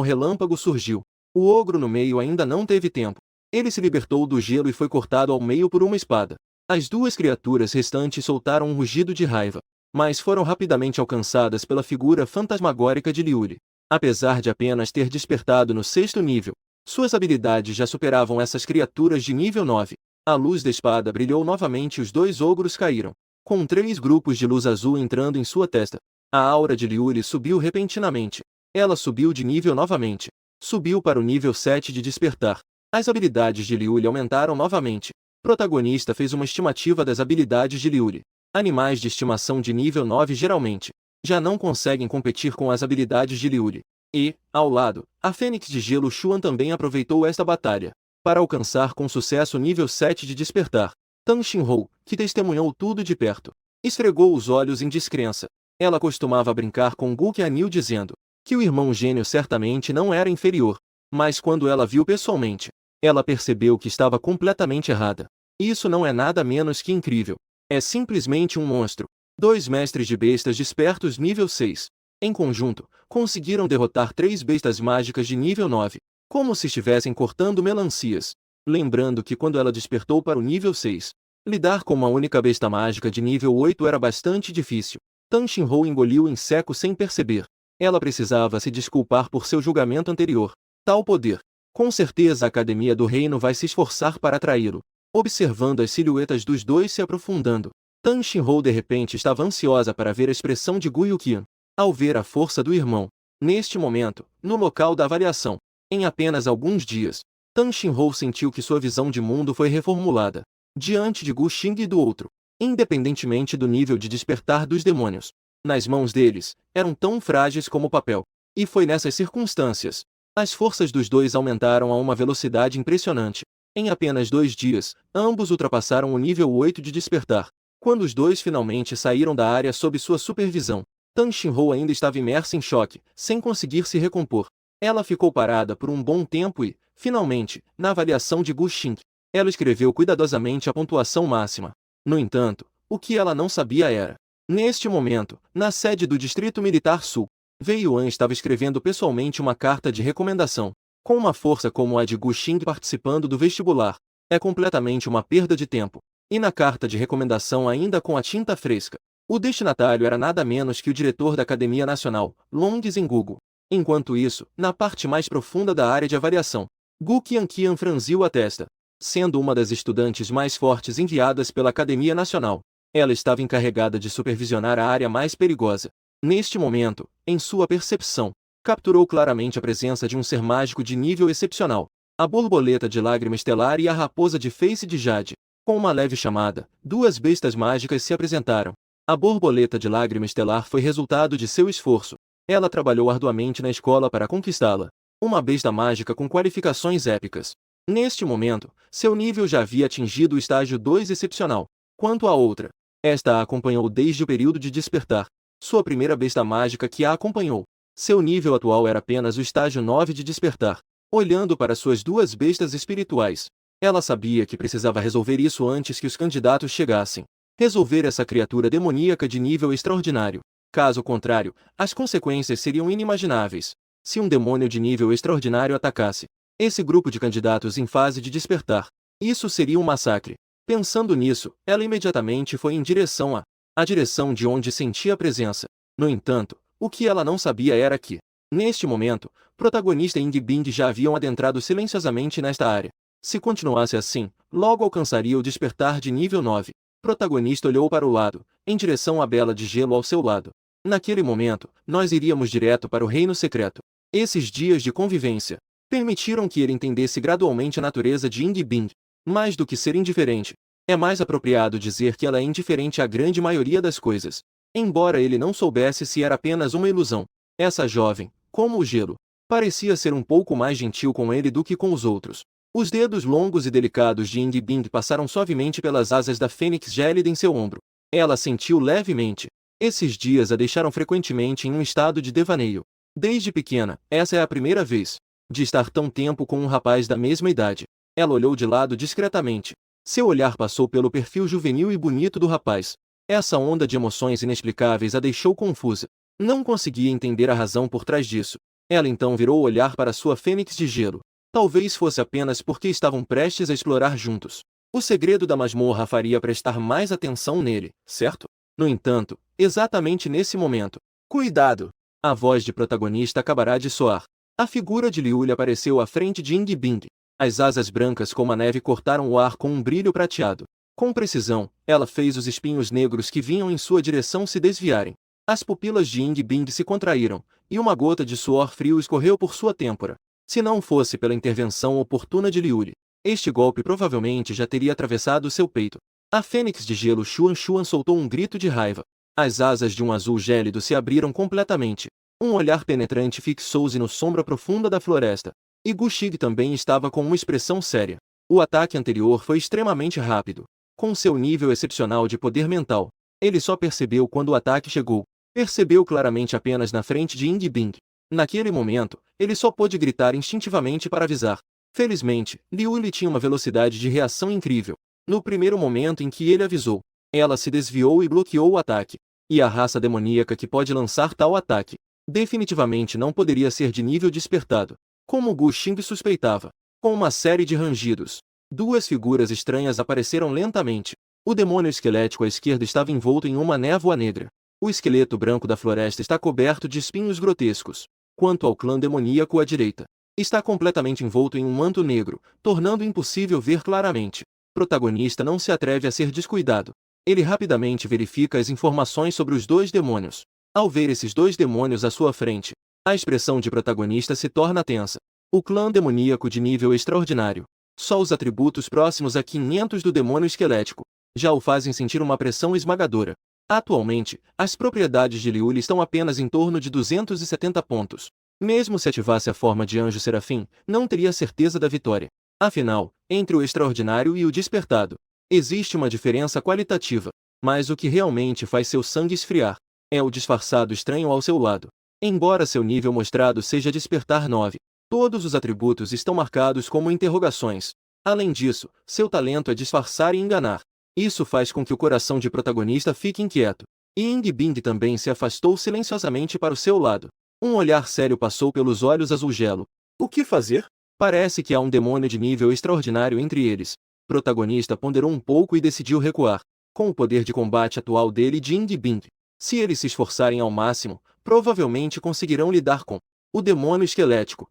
relâmpago surgiu. O ogro no meio ainda não teve tempo. Ele se libertou do gelo e foi cortado ao meio por uma espada. As duas criaturas restantes soltaram um rugido de raiva, mas foram rapidamente alcançadas pela figura fantasmagórica de Liuli. Apesar de apenas ter despertado no 6º nível, suas habilidades já superavam essas criaturas de nível 9. A luz da espada brilhou novamente e os dois ogros caíram, com 3 grupos de luz azul entrando em sua testa. A aura de Liuli subiu repentinamente. Ela subiu de nível novamente. Subiu para o nível 7 de despertar. As habilidades de Liuli aumentaram novamente. Protagonista fez uma estimativa das habilidades de Liuli. Animais de estimação de nível 9 geralmente já não conseguem competir com as habilidades de Liuli. E, ao lado, a Fênix de Gelo Xuan também aproveitou esta batalha para alcançar com sucesso o nível 7 de despertar. Tan Xinhou, que testemunhou tudo de perto, esfregou os olhos em descrença. Ela costumava brincar com Gu Qianyu dizendo que o irmão gênio certamente não era inferior, mas quando ela viu pessoalmente, ela percebeu que estava completamente errada. Isso não é nada menos que incrível. É simplesmente um monstro. 2 mestres de bestas despertos nível 6. Em conjunto, conseguiram derrotar 3 bestas mágicas de nível 9, como se estivessem cortando melancias. Lembrando que quando ela despertou para o nível 6, lidar com uma única besta mágica de nível 8 era bastante difícil. Tan Xinhou engoliu em seco sem perceber. Ela precisava se desculpar por seu julgamento anterior. Tal poder. Com certeza a Academia do Reino vai se esforçar para atraí-lo. Observando as silhuetas dos dois se aprofundando, Tan Xinhou de repente estava ansiosa para ver a expressão de Gu Yuqian, ao ver a força do irmão. Neste momento, no local da avaliação, em apenas alguns dias, Tan Xinhou sentiu que sua visão de mundo foi reformulada. Diante de Gu Xing e do outro, independentemente do nível de despertar dos demônios, nas mãos deles, eram tão frágeis como papel. E foi nessas circunstâncias. As forças dos dois aumentaram a uma velocidade impressionante. Em apenas 2 dias, ambos ultrapassaram o nível 8 de despertar. Quando os dois finalmente saíram da área sob sua supervisão, Tan Xinhou ainda estava imersa em choque, sem conseguir se recompor. Ela ficou parada por um bom tempo e, finalmente, na avaliação de Gu Xing, ela escreveu cuidadosamente a pontuação máxima. No entanto, o que ela não sabia era, neste momento, na sede do Distrito Militar Sul, Wei Yuan estava escrevendo pessoalmente uma carta de recomendação. Com uma força como a de Gu Xing participando do vestibular, é completamente uma perda de tempo. E na carta de recomendação ainda com a tinta fresca, o destinatário era nada menos que o diretor da Academia Nacional, Long Zhengugu. Enquanto isso, na parte mais profunda da área de avaliação, Gu Qianqian franziu a testa. Sendo uma das estudantes mais fortes enviadas pela Academia Nacional, ela estava encarregada de supervisionar a área mais perigosa. Neste momento, em sua percepção, capturou claramente a presença de um ser mágico de nível excepcional, a borboleta de lágrima estelar e a raposa de feice de jade. Com uma leve chamada, 2 bestas mágicas se apresentaram. A borboleta de lágrima estelar foi resultado de seu esforço. Ela trabalhou arduamente na escola para conquistá-la. Uma besta mágica com qualificações épicas. Neste momento, seu nível já havia atingido o estágio 2 excepcional. Quanto à outra, esta a acompanhou desde o período de despertar. Sua primeira besta mágica que a acompanhou. Seu nível atual era apenas o estágio 9 de despertar. Olhando para suas 2 bestas espirituais, ela sabia que precisava resolver isso antes que os candidatos chegassem. Resolver essa criatura demoníaca de nível extraordinário. Caso contrário, as consequências seriam inimagináveis. Se um demônio de nível extraordinário atacasse esse grupo de candidatos em fase de despertar, isso seria um massacre. Pensando nisso, ela imediatamente foi em direção a direção de onde sentia a presença. No entanto, o que ela não sabia era que, neste momento, protagonista e Ying Bing já haviam adentrado silenciosamente nesta área. Se continuasse assim, logo alcançaria o despertar de nível 9. Protagonista olhou para o lado, em direção à Bela de Gelo ao seu lado. Naquele momento, nós iríamos direto para o Reino Secreto. Esses dias de convivência permitiram que ele entendesse gradualmente a natureza de Ying Bing. Mais do que ser indiferente, é mais apropriado dizer que ela é indiferente à grande maioria das coisas. Embora ele não soubesse se era apenas uma ilusão, essa jovem, como o gelo, parecia ser um pouco mais gentil com ele do que com os outros. Os dedos longos e delicados de Ying Bing passaram suavemente pelas asas da fênix gélida em seu ombro. Ela sentiu levemente. Esses dias a deixaram frequentemente em um estado de devaneio. Desde pequena, essa é a primeira vez de estar tão tempo com um rapaz da mesma idade. Ela olhou de lado discretamente. Seu olhar passou pelo perfil juvenil e bonito do rapaz. Essa onda de emoções inexplicáveis a deixou confusa. Não conseguia entender a razão por trás disso. Ela então virou o olhar para sua fênix de gelo. Talvez fosse apenas porque estavam prestes a explorar juntos. O segredo da masmorra a faria prestar mais atenção nele, certo? No entanto, exatamente nesse momento, cuidado! A voz de protagonista acabará de soar. A figura de Liuli apareceu à frente de Ying Bing. As asas brancas como a neve cortaram o ar com um brilho prateado. Com precisão, ela fez os espinhos negros que vinham em sua direção se desviarem. As pupilas de Ying Bing se contraíram, e uma gota de suor frio escorreu por sua têmpora. Se não fosse pela intervenção oportuna de Liuli, este golpe provavelmente já teria atravessado seu peito. A fênix de gelo Xuan Xuan soltou um grito de raiva. As asas de um azul gélido se abriram completamente. Um olhar penetrante fixou-se na sombra profunda da floresta. E Gu Shig também estava com uma expressão séria. O ataque anterior foi extremamente rápido. Com seu nível excepcional de poder mental, ele só percebeu quando o ataque chegou. Percebeu claramente apenas na frente de Ying Bing. Naquele momento, ele só pôde gritar instintivamente para avisar. Felizmente, Liuli tinha uma velocidade de reação incrível. No primeiro momento em que ele avisou, ela se desviou e bloqueou o ataque. E a raça demoníaca que pode lançar tal ataque, definitivamente não poderia ser de nível despertado, como Gu Xing suspeitava. Com uma série de rangidos, duas figuras estranhas apareceram lentamente. O demônio esquelético à esquerda estava envolto em uma névoa negra. O esqueleto branco da floresta está coberto de espinhos grotescos. Quanto ao clã demoníaco à direita, está completamente envolto em um manto negro, tornando impossível ver claramente. O protagonista não se atreve a ser descuidado. Ele rapidamente verifica as informações sobre os dois demônios. Ao ver esses dois demônios à sua frente, a expressão de protagonista se torna tensa. O clã demoníaco de nível extraordinário. Só os atributos próximos a 500 do demônio esquelético já o fazem sentir uma pressão esmagadora. Atualmente, as propriedades de Liuli estão apenas em torno de 270 pontos. Mesmo se ativasse a forma de anjo serafim, não teria certeza da vitória. Afinal, entre o extraordinário e o despertado, existe uma diferença qualitativa. Mas o que realmente faz seu sangue esfriar é o disfarçado estranho ao seu lado. Embora seu nível mostrado seja despertar 9, todos os atributos estão marcados como interrogações. Além disso, seu talento é disfarçar e enganar. Isso faz com que o coração de protagonista fique inquieto. E Ying Bing também se afastou silenciosamente para o seu lado. Um olhar sério passou pelos olhos azul gelo. O que fazer? Parece que há um demônio de nível extraordinário entre eles. O protagonista ponderou um pouco e decidiu recuar. Com o poder de combate atual dele e de Ying Bing, se eles se esforçarem ao máximo, provavelmente conseguirão lidar com o demônio esquelético.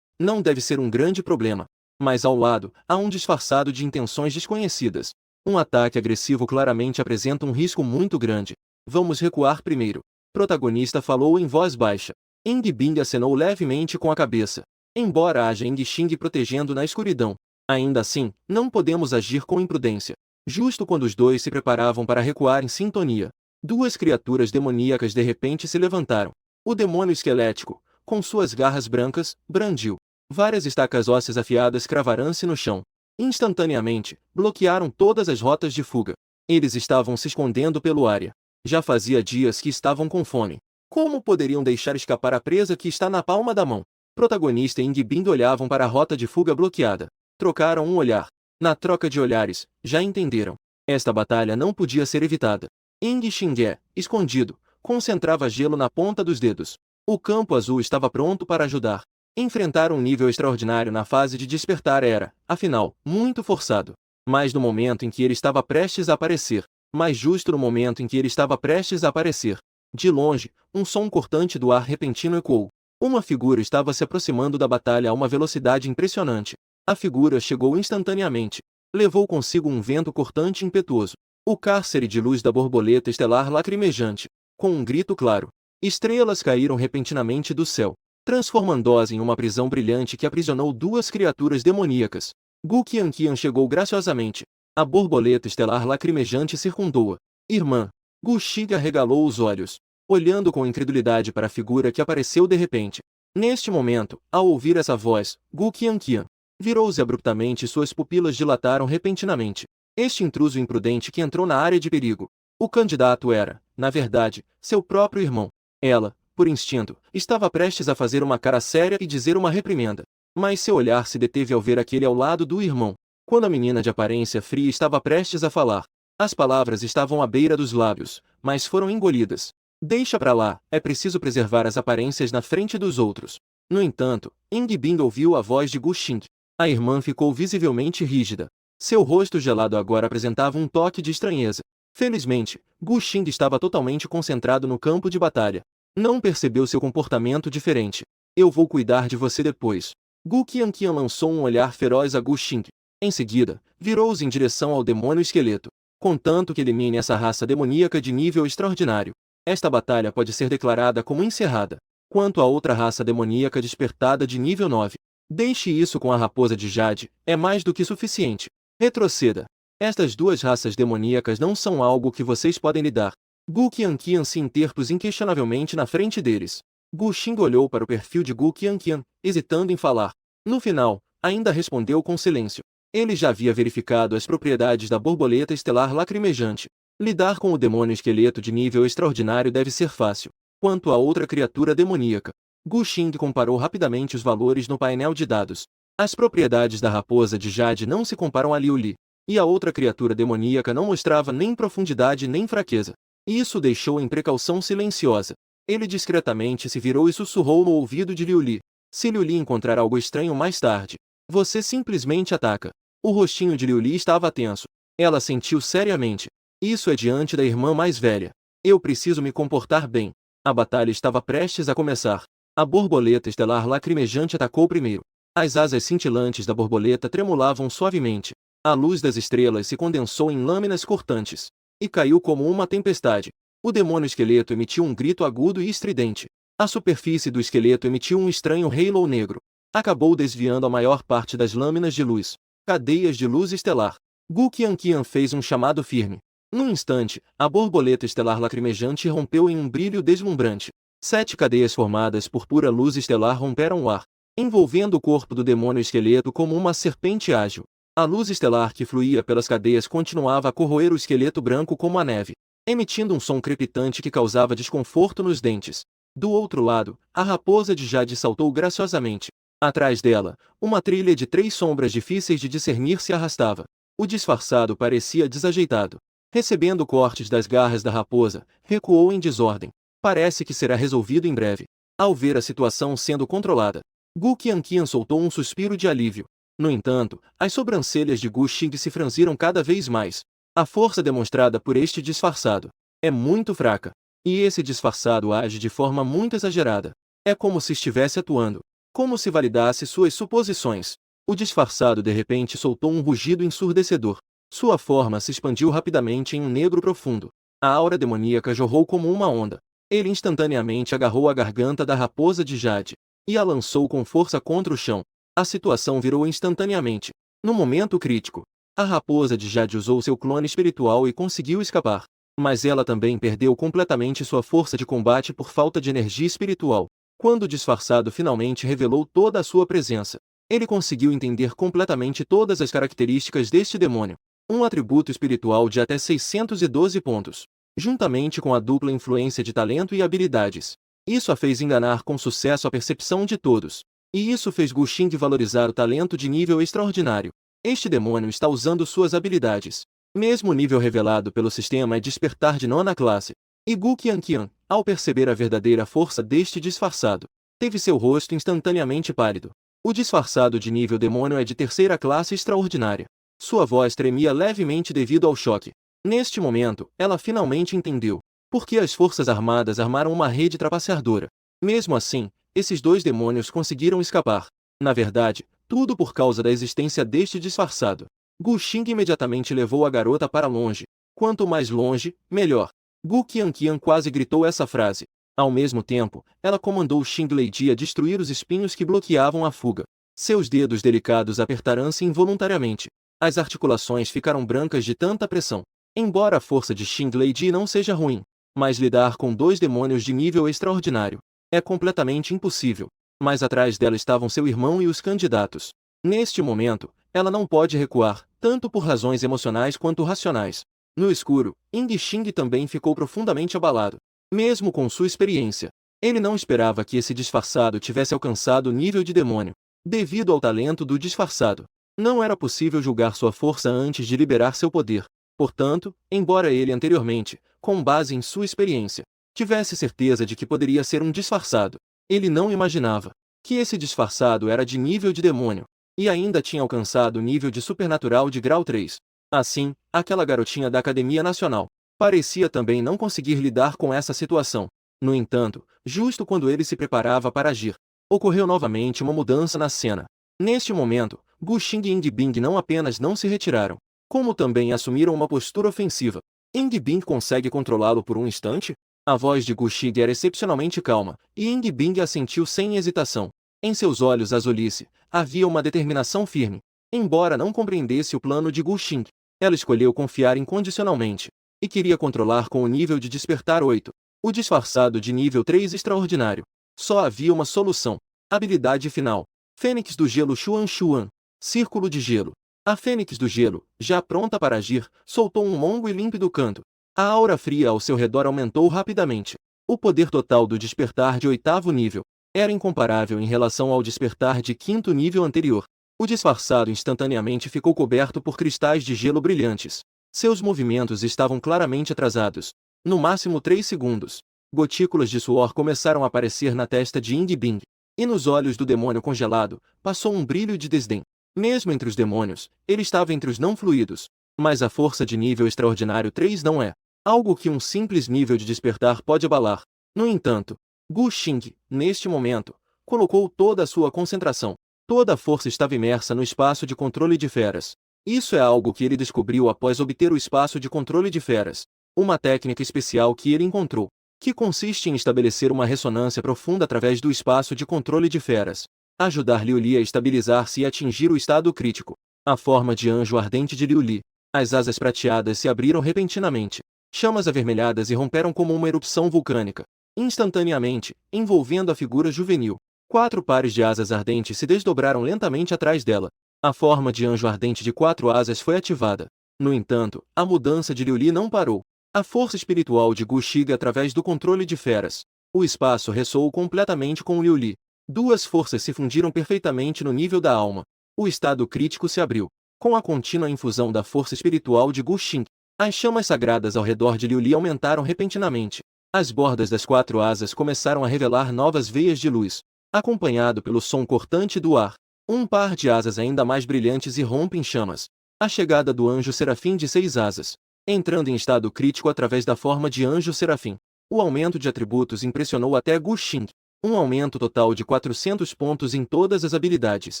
Não deve ser um grande problema. Mas ao lado, há um disfarçado de intenções desconhecidas. Um ataque agressivo claramente apresenta um risco muito grande. Vamos recuar primeiro. O protagonista falou em voz baixa. Ying Bing acenou levemente com a cabeça. Embora haja Ying Xing protegendo na escuridão, ainda assim, não podemos agir com imprudência. Justo quando os dois se preparavam para recuar em sintonia, duas criaturas demoníacas de repente se levantaram. O demônio esquelético, com suas garras brancas, brandiu. Várias estacas ósseas afiadas cravaram-se no chão. Instantaneamente, bloquearam todas as rotas de fuga. Eles estavam se escondendo pelo área. Já fazia dias que estavam com fome. Como poderiam deixar escapar a presa que está na palma da mão? Protagonista e Ying Bing olhavam para a rota de fuga bloqueada. Trocaram um olhar. Na troca de olhares, já entenderam. Esta batalha não podia ser evitada. Ying Xingye, escondido, concentrava gelo na ponta dos dedos. O campo azul estava pronto para ajudar. Enfrentar um nível extraordinário na fase de despertar era, afinal, muito forçado. Mas no momento em que ele estava prestes a aparecer, mas justo no momento em que ele estava prestes a aparecer, de longe, um som cortante do ar repentino ecoou. Uma figura estava se aproximando da batalha a uma velocidade impressionante. A figura chegou instantaneamente. Levou consigo um vento cortante e impetuoso. O cárcere de luz da borboleta estelar lacrimejante. Com um grito claro, estrelas caíram repentinamente do céu, transformando-as em uma prisão brilhante que aprisionou duas criaturas demoníacas. Gu Qianqian chegou graciosamente. A borboleta estelar lacrimejante circundou-a. Irmã. Gu Shig arregalou os olhos, olhando com incredulidade para a figura que apareceu de repente. Neste momento, ao ouvir essa voz, Gu Qianqian virou-se abruptamente e suas pupilas dilataram repentinamente. Este intruso imprudente que entrou na área de perigo. O candidato era, na verdade, seu próprio irmão. Ela, por instinto, estava prestes a fazer uma cara séria e dizer uma reprimenda. Mas seu olhar se deteve ao ver aquele ao lado do irmão. Quando a menina de aparência fria estava prestes a falar, As palavras estavam à beira dos lábios, mas foram engolidas. Deixa pra lá, é preciso preservar as aparências na frente dos outros. No entanto, Ingbing ouviu a voz de Gu Xing. A irmã ficou visivelmente rígida. Seu rosto gelado agora apresentava um toque de estranheza. Felizmente, Gu Xing estava totalmente concentrado no campo de batalha. Não percebeu seu comportamento diferente. Eu vou cuidar de você depois. Gu Qianqian lançou um olhar feroz a Gu Xing. Em seguida, virou-se em direção ao demônio esqueleto. Contanto que elimine essa raça demoníaca de nível extraordinário, esta batalha pode ser declarada como encerrada. Quanto à outra raça demoníaca despertada de nível 9, deixe isso com a raposa de Jade, é mais do que suficiente. Retroceda. Estas duas raças demoníacas não são algo que vocês podem lidar. Gu Qianqian se interpôs inquestionavelmente na frente deles. Gu Xing olhou para o perfil de Gu Qianqian, hesitando em falar. No final, ainda respondeu com silêncio. Ele já havia verificado as propriedades da borboleta estelar lacrimejante. Lidar com o demônio esqueleto de nível extraordinário deve ser fácil. Quanto à outra criatura demoníaca, Gu Xing comparou rapidamente os valores no painel de dados. As propriedades da raposa de Jade não se comparam a Liu Li, e a outra criatura demoníaca não mostrava nem profundidade nem fraqueza. Isso deixou em precaução silenciosa. Ele discretamente se virou e sussurrou no ouvido de Liu Li. Se Liu Li encontrar algo estranho mais tarde, você simplesmente ataca. O rostinho de Liu Li estava tenso. Ela sentiu seriamente. Isso é diante da irmã mais velha. Eu preciso me comportar bem. A batalha estava prestes a começar. A borboleta estelar lacrimejante atacou primeiro. As asas cintilantes da borboleta tremulavam suavemente. A luz das estrelas se condensou em lâminas cortantes e caiu como uma tempestade. O demônio esqueleto emitiu um grito agudo e estridente. A superfície do esqueleto emitiu um estranho halo negro. Acabou desviando a maior parte das lâminas de luz. Cadeias de luz estelar. Gu Qianqian fez um chamado firme. Num instante, a borboleta estelar lacrimejante rompeu em um brilho deslumbrante. 7 cadeias formadas por pura luz estelar romperam o ar, envolvendo o corpo do demônio esqueleto como uma serpente ágil. A luz estelar que fluía pelas cadeias continuava a corroer o esqueleto branco como a neve, emitindo um som crepitante que causava desconforto nos dentes. Do outro lado, a raposa de Jade saltou graciosamente. Atrás dela, uma trilha de 3 sombras difíceis de discernir se arrastava. O disfarçado parecia desajeitado. Recebendo cortes das garras da raposa, recuou em desordem. Parece que será resolvido em breve. Ao ver a situação sendo controlada, Gu Qianqian soltou um suspiro de alívio. No entanto, as sobrancelhas de Gu Xing se franziram cada vez mais. A força demonstrada por este disfarçado é muito fraca. E esse disfarçado age de forma muito exagerada. É como se estivesse atuando. Como se validasse suas suposições. O disfarçado de repente soltou um rugido ensurdecedor. Sua forma se expandiu rapidamente em um negro profundo. A aura demoníaca jorrou como uma onda. Ele instantaneamente agarrou a garganta da raposa de Jade e a lançou com força contra o chão. A situação virou instantaneamente. No momento crítico, a raposa de Jade usou seu clone espiritual e conseguiu escapar. Mas ela também perdeu completamente sua força de combate por falta de energia espiritual. Quando o disfarçado finalmente revelou toda a sua presença, ele conseguiu entender completamente todas as características deste demônio. Um atributo espiritual de até 612 pontos, juntamente com a dupla influência de talento e habilidades. Isso a fez enganar com sucesso a percepção de todos. E isso fez Gu Xing valorizar o talento de nível extraordinário. Este demônio está usando suas habilidades. Mesmo o nível revelado pelo sistema é despertar de 9ª classe. E Gu Qianqian, ao perceber a verdadeira força deste disfarçado, teve seu rosto instantaneamente pálido. O disfarçado de nível demônio é de 3ª classe extraordinária. Sua voz tremia levemente devido ao choque. Neste momento, ela finalmente entendeu por que as forças armadas armaram uma rede trapaceadora. Mesmo assim, esses 2 demônios conseguiram escapar. Na verdade, tudo por causa da existência deste disfarçado. Gu Xing imediatamente levou a garota para longe. Quanto mais longe, melhor. Gu Qianqian quase gritou essa frase. Ao mesmo tempo, ela comandou Xing Leidi a destruir os espinhos que bloqueavam a fuga. Seus dedos delicados apertaram-se involuntariamente. As articulações ficaram brancas de tanta pressão. Embora a força de Xing Leidi não seja ruim, mas lidar com 2 demônios de nível extraordinário é completamente impossível. Mas atrás dela estavam seu irmão e os candidatos. Neste momento, ela não pode recuar, tanto por razões emocionais quanto racionais. No escuro, Ying Xing também ficou profundamente abalado. Mesmo com sua experiência, ele não esperava que esse disfarçado tivesse alcançado o nível de demônio. Devido ao talento do disfarçado, não era possível julgar sua força antes de liberar seu poder. Portanto, embora ele anteriormente, com base em sua experiência, tivesse certeza de que poderia ser um disfarçado, ele não imaginava que esse disfarçado era de nível de demônio, e ainda tinha alcançado o nível de supernatural de grau 3. Assim, aquela garotinha da Academia Nacional parecia também não conseguir lidar com essa situação. No entanto, justo quando ele se preparava para agir, ocorreu novamente uma mudança na cena. Neste momento, Gu Xing e Ying Bing não apenas não se retiraram, como também assumiram uma postura ofensiva. Ying Bing consegue controlá-lo por um instante? A voz de Gu Xing era excepcionalmente calma, e Ying Bing assentiu sem hesitação. Em seus olhos azulice, havia uma determinação firme. Embora não compreendesse o plano de Gu Xing, ela escolheu confiar incondicionalmente, e queria controlar com o nível de despertar 8. O disfarçado de nível 3 extraordinário. Só havia uma solução. Habilidade final. Fênix do Gelo Xuan Xuan. Círculo de Gelo. A Fênix do Gelo, já pronta para agir, soltou um longo e límpido canto. A aura fria ao seu redor aumentou rapidamente. O poder total do despertar de 8º nível era incomparável em relação ao despertar de 5º nível anterior. O disfarçado instantaneamente ficou coberto por cristais de gelo brilhantes. Seus movimentos estavam claramente atrasados. No máximo 3 segundos. Gotículas de suor começaram a aparecer na testa de Ying Bing. E nos olhos do demônio congelado, passou um brilho de desdém. Mesmo entre os demônios, ele estava entre os não fluidos. Mas a força de nível extraordinário 3 não é algo que um simples nível de despertar pode abalar. No entanto, Gu Xing, neste momento, colocou toda a sua concentração. Toda a força estava imersa no espaço de controle de feras. Isso é algo que ele descobriu após obter o espaço de controle de feras. Uma técnica especial que ele encontrou, que consiste em estabelecer uma ressonância profunda através do espaço de controle de feras. Ajudar Liu Li a estabilizar-se e atingir o estado crítico. A forma de anjo ardente de Liu Li. As asas prateadas se abriram repentinamente. Chamas avermelhadas irromperam como uma erupção vulcânica. Instantaneamente, envolvendo a figura juvenil. 4 pares de asas ardentes se desdobraram lentamente atrás dela. A forma de anjo ardente de 4 asas foi ativada. No entanto, a mudança de Liu Li não parou. A força espiritual de Gu Xing através do controle de feras. O espaço ressoou completamente com Liu Li. 2 forças se fundiram perfeitamente no nível da alma. O estado crítico se abriu. Com a contínua infusão da força espiritual de Gu Xing, as chamas sagradas ao redor de Liu Li aumentaram repentinamente. As bordas das 4 asas começaram a revelar novas veias de luz, acompanhado pelo som cortante do ar. Um par de asas ainda mais brilhantes irrompe em chamas. A chegada do anjo serafim de 6 asas, entrando em estado crítico através da forma de anjo serafim. O aumento de atributos impressionou até Gu Xing. Um aumento total de 400 pontos em todas as habilidades.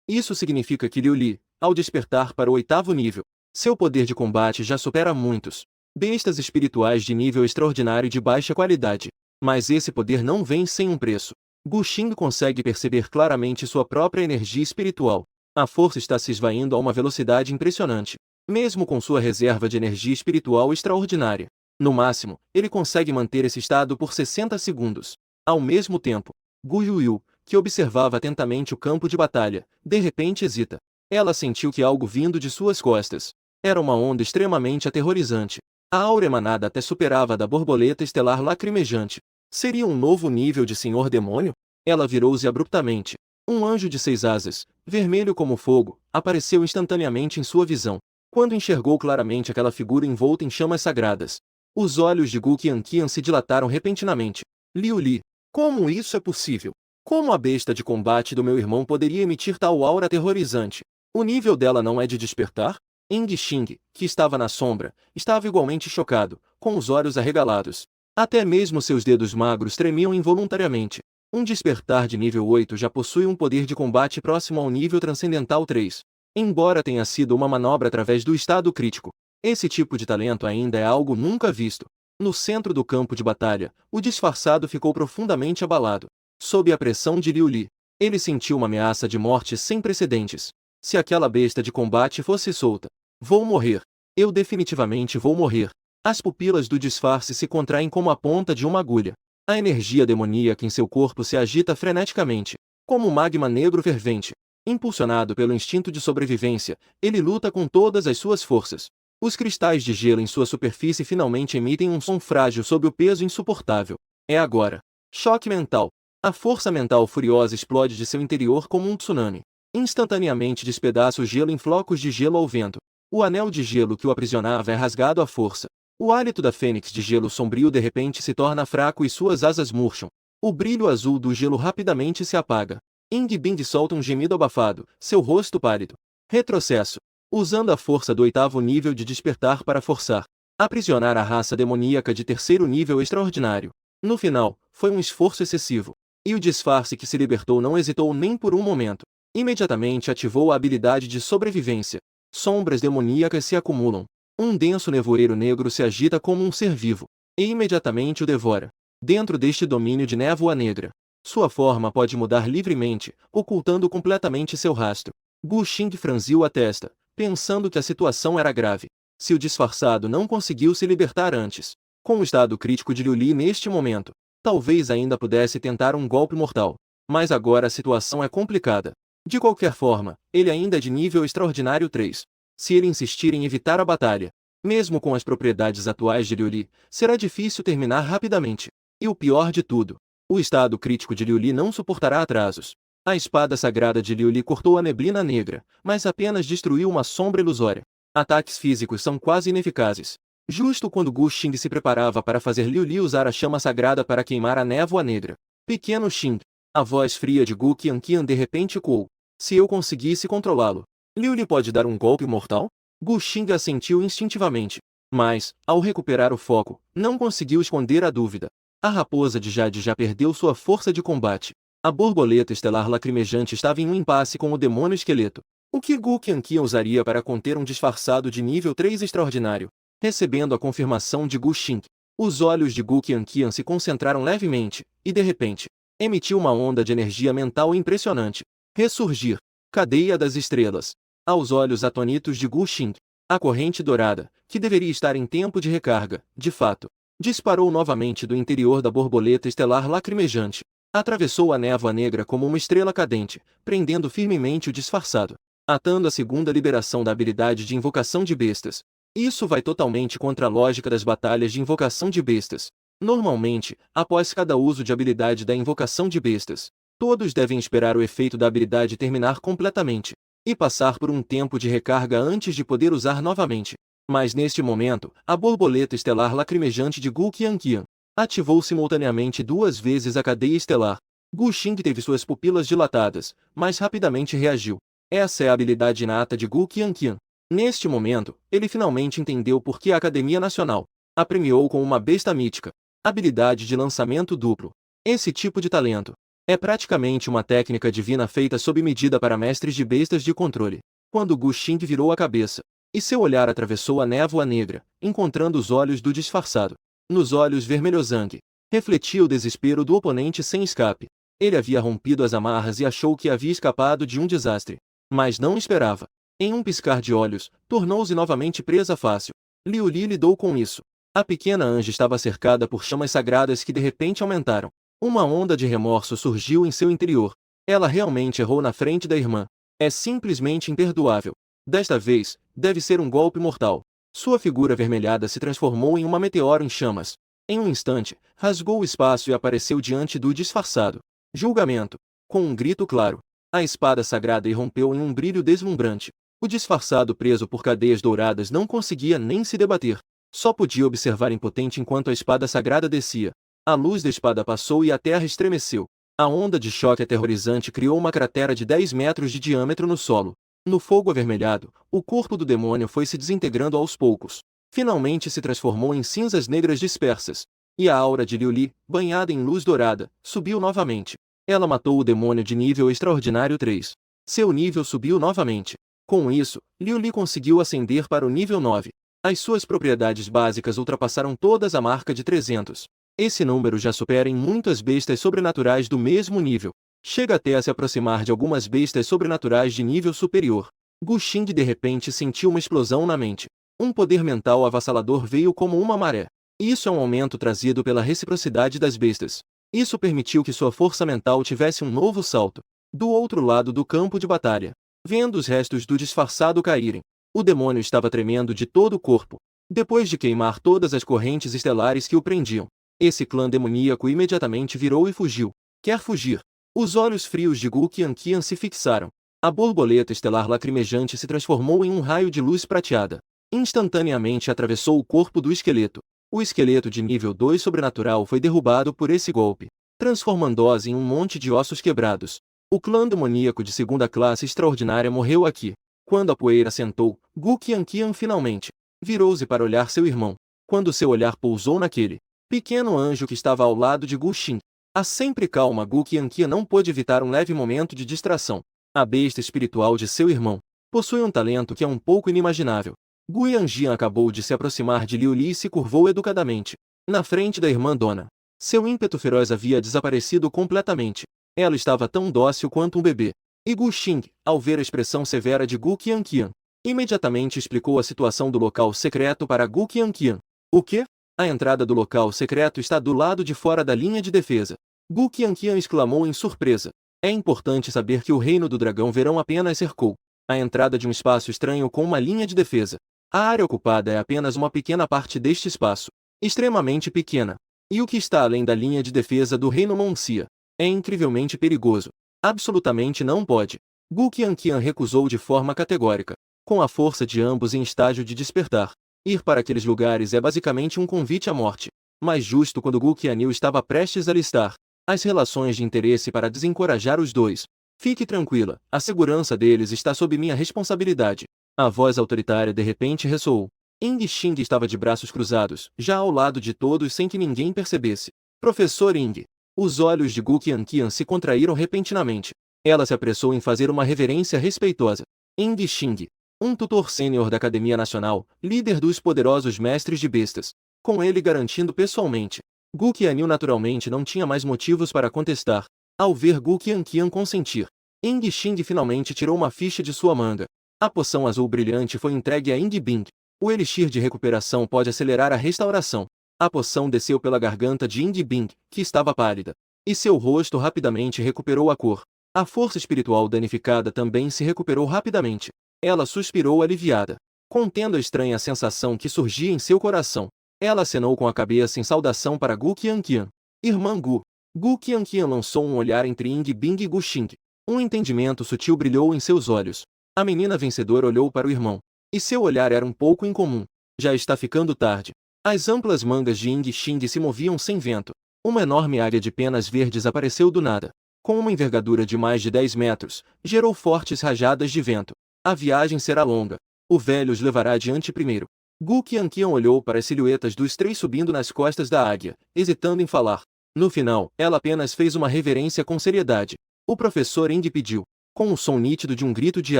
Isso significa que Liu Li, ao despertar para o 8º nível, seu poder de combate já supera muitos bestas espirituais de nível extraordinário de baixa qualidade. Mas esse poder não vem sem um preço. Gu Xing consegue perceber claramente sua própria energia espiritual. A força está se esvaindo a uma velocidade impressionante, mesmo com sua reserva de energia espiritual extraordinária. No máximo, ele consegue manter esse estado por 60 segundos. Ao mesmo tempo, Gu Yuyu, que observava atentamente o campo de batalha, de repente hesita. Ela sentiu que algo vindo de suas costas. Era uma onda extremamente aterrorizante. A aura emanada até superava a da borboleta estelar lacrimejante. Seria um novo nível de Senhor Demônio? Ela virou-se abruptamente. Um anjo de 6 asas, vermelho como fogo, apareceu instantaneamente em sua visão. Quando enxergou claramente aquela figura envolta em chamas sagradas, os olhos de Gu Qianqian se dilataram repentinamente. Liu Li, como isso é possível? Como a besta de combate do meu irmão poderia emitir tal aura aterrorizante? O nível dela não é de despertar? Ying Xing, que estava na sombra, estava igualmente chocado, com os olhos arregalados. Até mesmo seus dedos magros tremiam involuntariamente. Um despertar de nível 8 já possui um poder de combate próximo ao nível transcendental 3. Embora tenha sido uma manobra através do estado crítico, esse tipo de talento ainda é algo nunca visto. No centro do campo de batalha, o disfarçado ficou profundamente abalado. Sob a pressão de Liu Li, ele sentiu uma ameaça de morte sem precedentes. Se aquela besta de combate fosse solta, vou morrer. Eu definitivamente vou morrer. As pupilas do disfarce se contraem como a ponta de uma agulha. A energia demoníaca em seu corpo se agita freneticamente, como um magma negro fervente. Impulsionado pelo instinto de sobrevivência, ele luta com todas as suas forças. Os cristais de gelo em sua superfície finalmente emitem um som frágil sob o peso insuportável. É agora. Choque mental. A força mental furiosa explode de seu interior como um tsunami. Instantaneamente despedaça o gelo em flocos de gelo ao vento. O anel de gelo que o aprisionava é rasgado à força. O hálito da fênix de gelo sombrio de repente se torna fraco e suas asas murcham. O brilho azul do gelo rapidamente se apaga. Ing Bing solta um gemido abafado, seu rosto pálido. Retrocesso. Usando a força do 8º nível de despertar para forçar. Aprisionar a raça demoníaca de 3º nível extraordinário. No final, foi um esforço excessivo. E o disfarce que se libertou não hesitou nem por um momento. Imediatamente ativou a habilidade de sobrevivência. Sombras demoníacas se acumulam. Um denso nevoeiro negro se agita como um ser vivo. E imediatamente o devora. Dentro deste domínio de névoa negra, sua forma pode mudar livremente, ocultando completamente seu rastro. Gu Xing franziu a testa, pensando que a situação era grave. Se o disfarçado não conseguiu se libertar antes, com o estado crítico de Liu Li neste momento, talvez ainda pudesse tentar um golpe mortal. Mas agora a situação é complicada. De qualquer forma, ele ainda é de nível extraordinário 3. Se ele insistir em evitar a batalha, mesmo com as propriedades atuais de Liu Li, será difícil terminar rapidamente. E o pior de tudo, o estado crítico de Liu Li não suportará atrasos. A espada sagrada de Liu Li cortou a neblina negra, mas apenas destruiu uma sombra ilusória. Ataques físicos são quase ineficazes. Justo quando Gu Xing se preparava para fazer Liu Li usar a chama sagrada para queimar a névoa negra. Pequeno Xing. A voz fria de Gu Qianqian de repente ecoou. Se eu conseguisse controlá-lo, Liu Li pode dar um golpe mortal? Gu Xing assentiu instintivamente. Mas, ao recuperar o foco, não conseguiu esconder a dúvida. A raposa de Jade já perdeu sua força de combate. A borboleta estelar lacrimejante estava em um impasse com o demônio esqueleto. O que Gu Qianqian usaria para conter um disfarçado de nível 3 extraordinário? Recebendo a confirmação de Gu Xing, os olhos de Gu Qianqian se concentraram levemente, e de repente, emitiu uma onda de energia mental impressionante. Ressurgir. Cadeia das estrelas. Aos olhos atônitos de Gu Xing, a corrente dourada, que deveria estar em tempo de recarga, de fato, disparou novamente do interior da borboleta estelar lacrimejante. Atravessou a névoa negra como uma estrela cadente, prendendo firmemente o disfarçado. Atando a segunda liberação da habilidade de invocação de bestas. Isso vai totalmente contra a lógica das batalhas de invocação de bestas. Normalmente, após cada uso de habilidade da invocação de bestas, todos devem esperar o efeito da habilidade terminar completamente, e passar por um tempo de recarga antes de poder usar novamente. Mas neste momento, a borboleta estelar lacrimejante de Gu Qianqian ativou simultaneamente 2 vezes a cadeia estelar. Gu Xing teve suas pupilas dilatadas, mas rapidamente reagiu. Essa é a habilidade inata de Gu Qianqian. Neste momento, ele finalmente entendeu por que a Academia Nacional a premiou com uma besta mítica. Habilidade de lançamento duplo. Esse tipo de talento é praticamente uma técnica divina feita sob medida para mestres de bestas de controle. Quando Gu Xing virou a cabeça, e seu olhar atravessou a névoa negra, encontrando os olhos do disfarçado. Nos olhos vermelhosang, refletia o desespero do oponente sem escape. Ele havia rompido as amarras e achou que havia escapado de um desastre. Mas não esperava. Em um piscar de olhos, tornou-se novamente presa fácil. Liu Li lidou com isso. A pequena anja estava cercada por chamas sagradas que de repente aumentaram. Uma onda de remorso surgiu em seu interior. Ela realmente errou na frente da irmã. É simplesmente imperdoável. Desta vez, deve ser um golpe mortal. Sua figura avermelhada se transformou em uma meteoro em chamas. Em um instante, rasgou o espaço e apareceu diante do disfarçado. Julgamento. Com um grito claro, a espada sagrada irrompeu em um brilho deslumbrante. O disfarçado preso por cadeias douradas não conseguia nem se debater. Só podia observar impotente enquanto a espada sagrada descia. A luz da espada passou e a terra estremeceu. A onda de choque aterrorizante criou uma cratera de 10 metros de diâmetro no solo. No fogo avermelhado, o corpo do demônio foi se desintegrando aos poucos. Finalmente se transformou em cinzas negras dispersas. E a aura de Liu Li, banhada em luz dourada, subiu novamente. Ela matou o demônio de nível extraordinário 3. Seu nível subiu novamente. Com isso, Liu Li conseguiu ascender para o nível 9. As suas propriedades básicas ultrapassaram todas a marca de 300. Esse número já supera em muito as bestas sobrenaturais do mesmo nível. Chega até a se aproximar de algumas bestas sobrenaturais de nível superior. Gu Xing de repente sentiu uma explosão na mente. Um poder mental avassalador veio como uma maré. Isso é um aumento trazido pela reciprocidade das bestas. Isso permitiu que sua força mental tivesse um novo salto. Do outro lado do campo de batalha, vendo os restos do disfarçado caírem, o demônio estava tremendo de todo o corpo. Depois de queimar todas as correntes estelares que o prendiam, esse clã demoníaco imediatamente virou e fugiu. Quer fugir? Os olhos frios de Gu Qianqian se fixaram. A borboleta estelar lacrimejante se transformou em um raio de luz prateada. Instantaneamente atravessou o corpo do esqueleto. O esqueleto de nível 2 sobrenatural foi derrubado por esse golpe, transformando-os em um monte de ossos quebrados. O clã demoníaco de segunda classe extraordinária morreu aqui. Quando a poeira assentou, Gu Qianqian finalmente virou-se para olhar seu irmão. Quando seu olhar pousou naquele pequeno anjo que estava ao lado de Gu Xin, a sempre calma Gu Qianqian não pôde evitar um leve momento de distração. A besta espiritual de seu irmão possui um talento que é um pouco inimaginável. Gu Yanjian acabou de se aproximar de Liu Li e se curvou educadamente na frente da irmã dona. Seu ímpeto feroz havia desaparecido completamente. Ela estava tão dócil quanto um bebê. E Gu Xing, ao ver a expressão severa de Gu Qianqian, imediatamente explicou a situação do local secreto para Gu Qianqian. O quê? A entrada do local secreto está do lado de fora da linha de defesa. Gu Qianqian exclamou em surpresa. É importante saber que o reino do dragão verão apenas cercou a entrada de um espaço estranho com uma linha de defesa. A área ocupada é apenas uma pequena parte deste espaço, extremamente pequena. E o que está além da linha de defesa do reino Monxia é incrivelmente perigoso. Absolutamente não pode. Gu Qianqian recusou de forma categórica, com a força de ambos em estágio de despertar. Ir para aqueles lugares é basicamente um convite à morte. Mas justo quando Gu Qianyu estava prestes a listar as relações de interesse para desencorajar os dois. Fique tranquila, a segurança deles está sob minha responsabilidade. A voz autoritária de repente ressoou. Ying Xing estava de braços cruzados, já ao lado de todos sem que ninguém percebesse. Professor Ying. Os olhos de Gu Qianqian se contraíram repentinamente. Ela se apressou em fazer uma reverência respeitosa. Ying Xing, um tutor sênior da Academia Nacional, líder dos poderosos mestres de bestas. Com ele garantindo pessoalmente. Gu Qianyu naturalmente não tinha mais motivos para contestar. Ao ver Gu Qianqian consentir, Ying Xing finalmente tirou uma ficha de sua manga. A poção azul brilhante foi entregue a Ying Bing. O elixir de recuperação pode acelerar a restauração. A poção desceu pela garganta de Ying Bing, que estava pálida. E seu rosto rapidamente recuperou a cor. A força espiritual danificada também se recuperou rapidamente. Ela suspirou aliviada, contendo a estranha sensação que surgia em seu coração. Ela acenou com a cabeça em saudação para Gu Qianqian. Irmã Gu. Gu Qianqian lançou um olhar entre Ying Bing e Gu Xing. Um entendimento sutil brilhou em seus olhos. A menina vencedora olhou para o irmão. E seu olhar era um pouco incomum. Já está ficando tarde. As amplas mangas de Ying Xing se moviam sem vento. Uma enorme área de penas verdes apareceu do nada. Com uma envergadura de mais de 10 metros, gerou fortes rajadas de vento. A viagem será longa. O velho os levará adiante primeiro. Gu Qianqian olhou para as silhuetas dos três subindo nas costas da águia, hesitando em falar. No final, ela apenas fez uma reverência com seriedade. O professor Ying pediu, com o som nítido de um grito de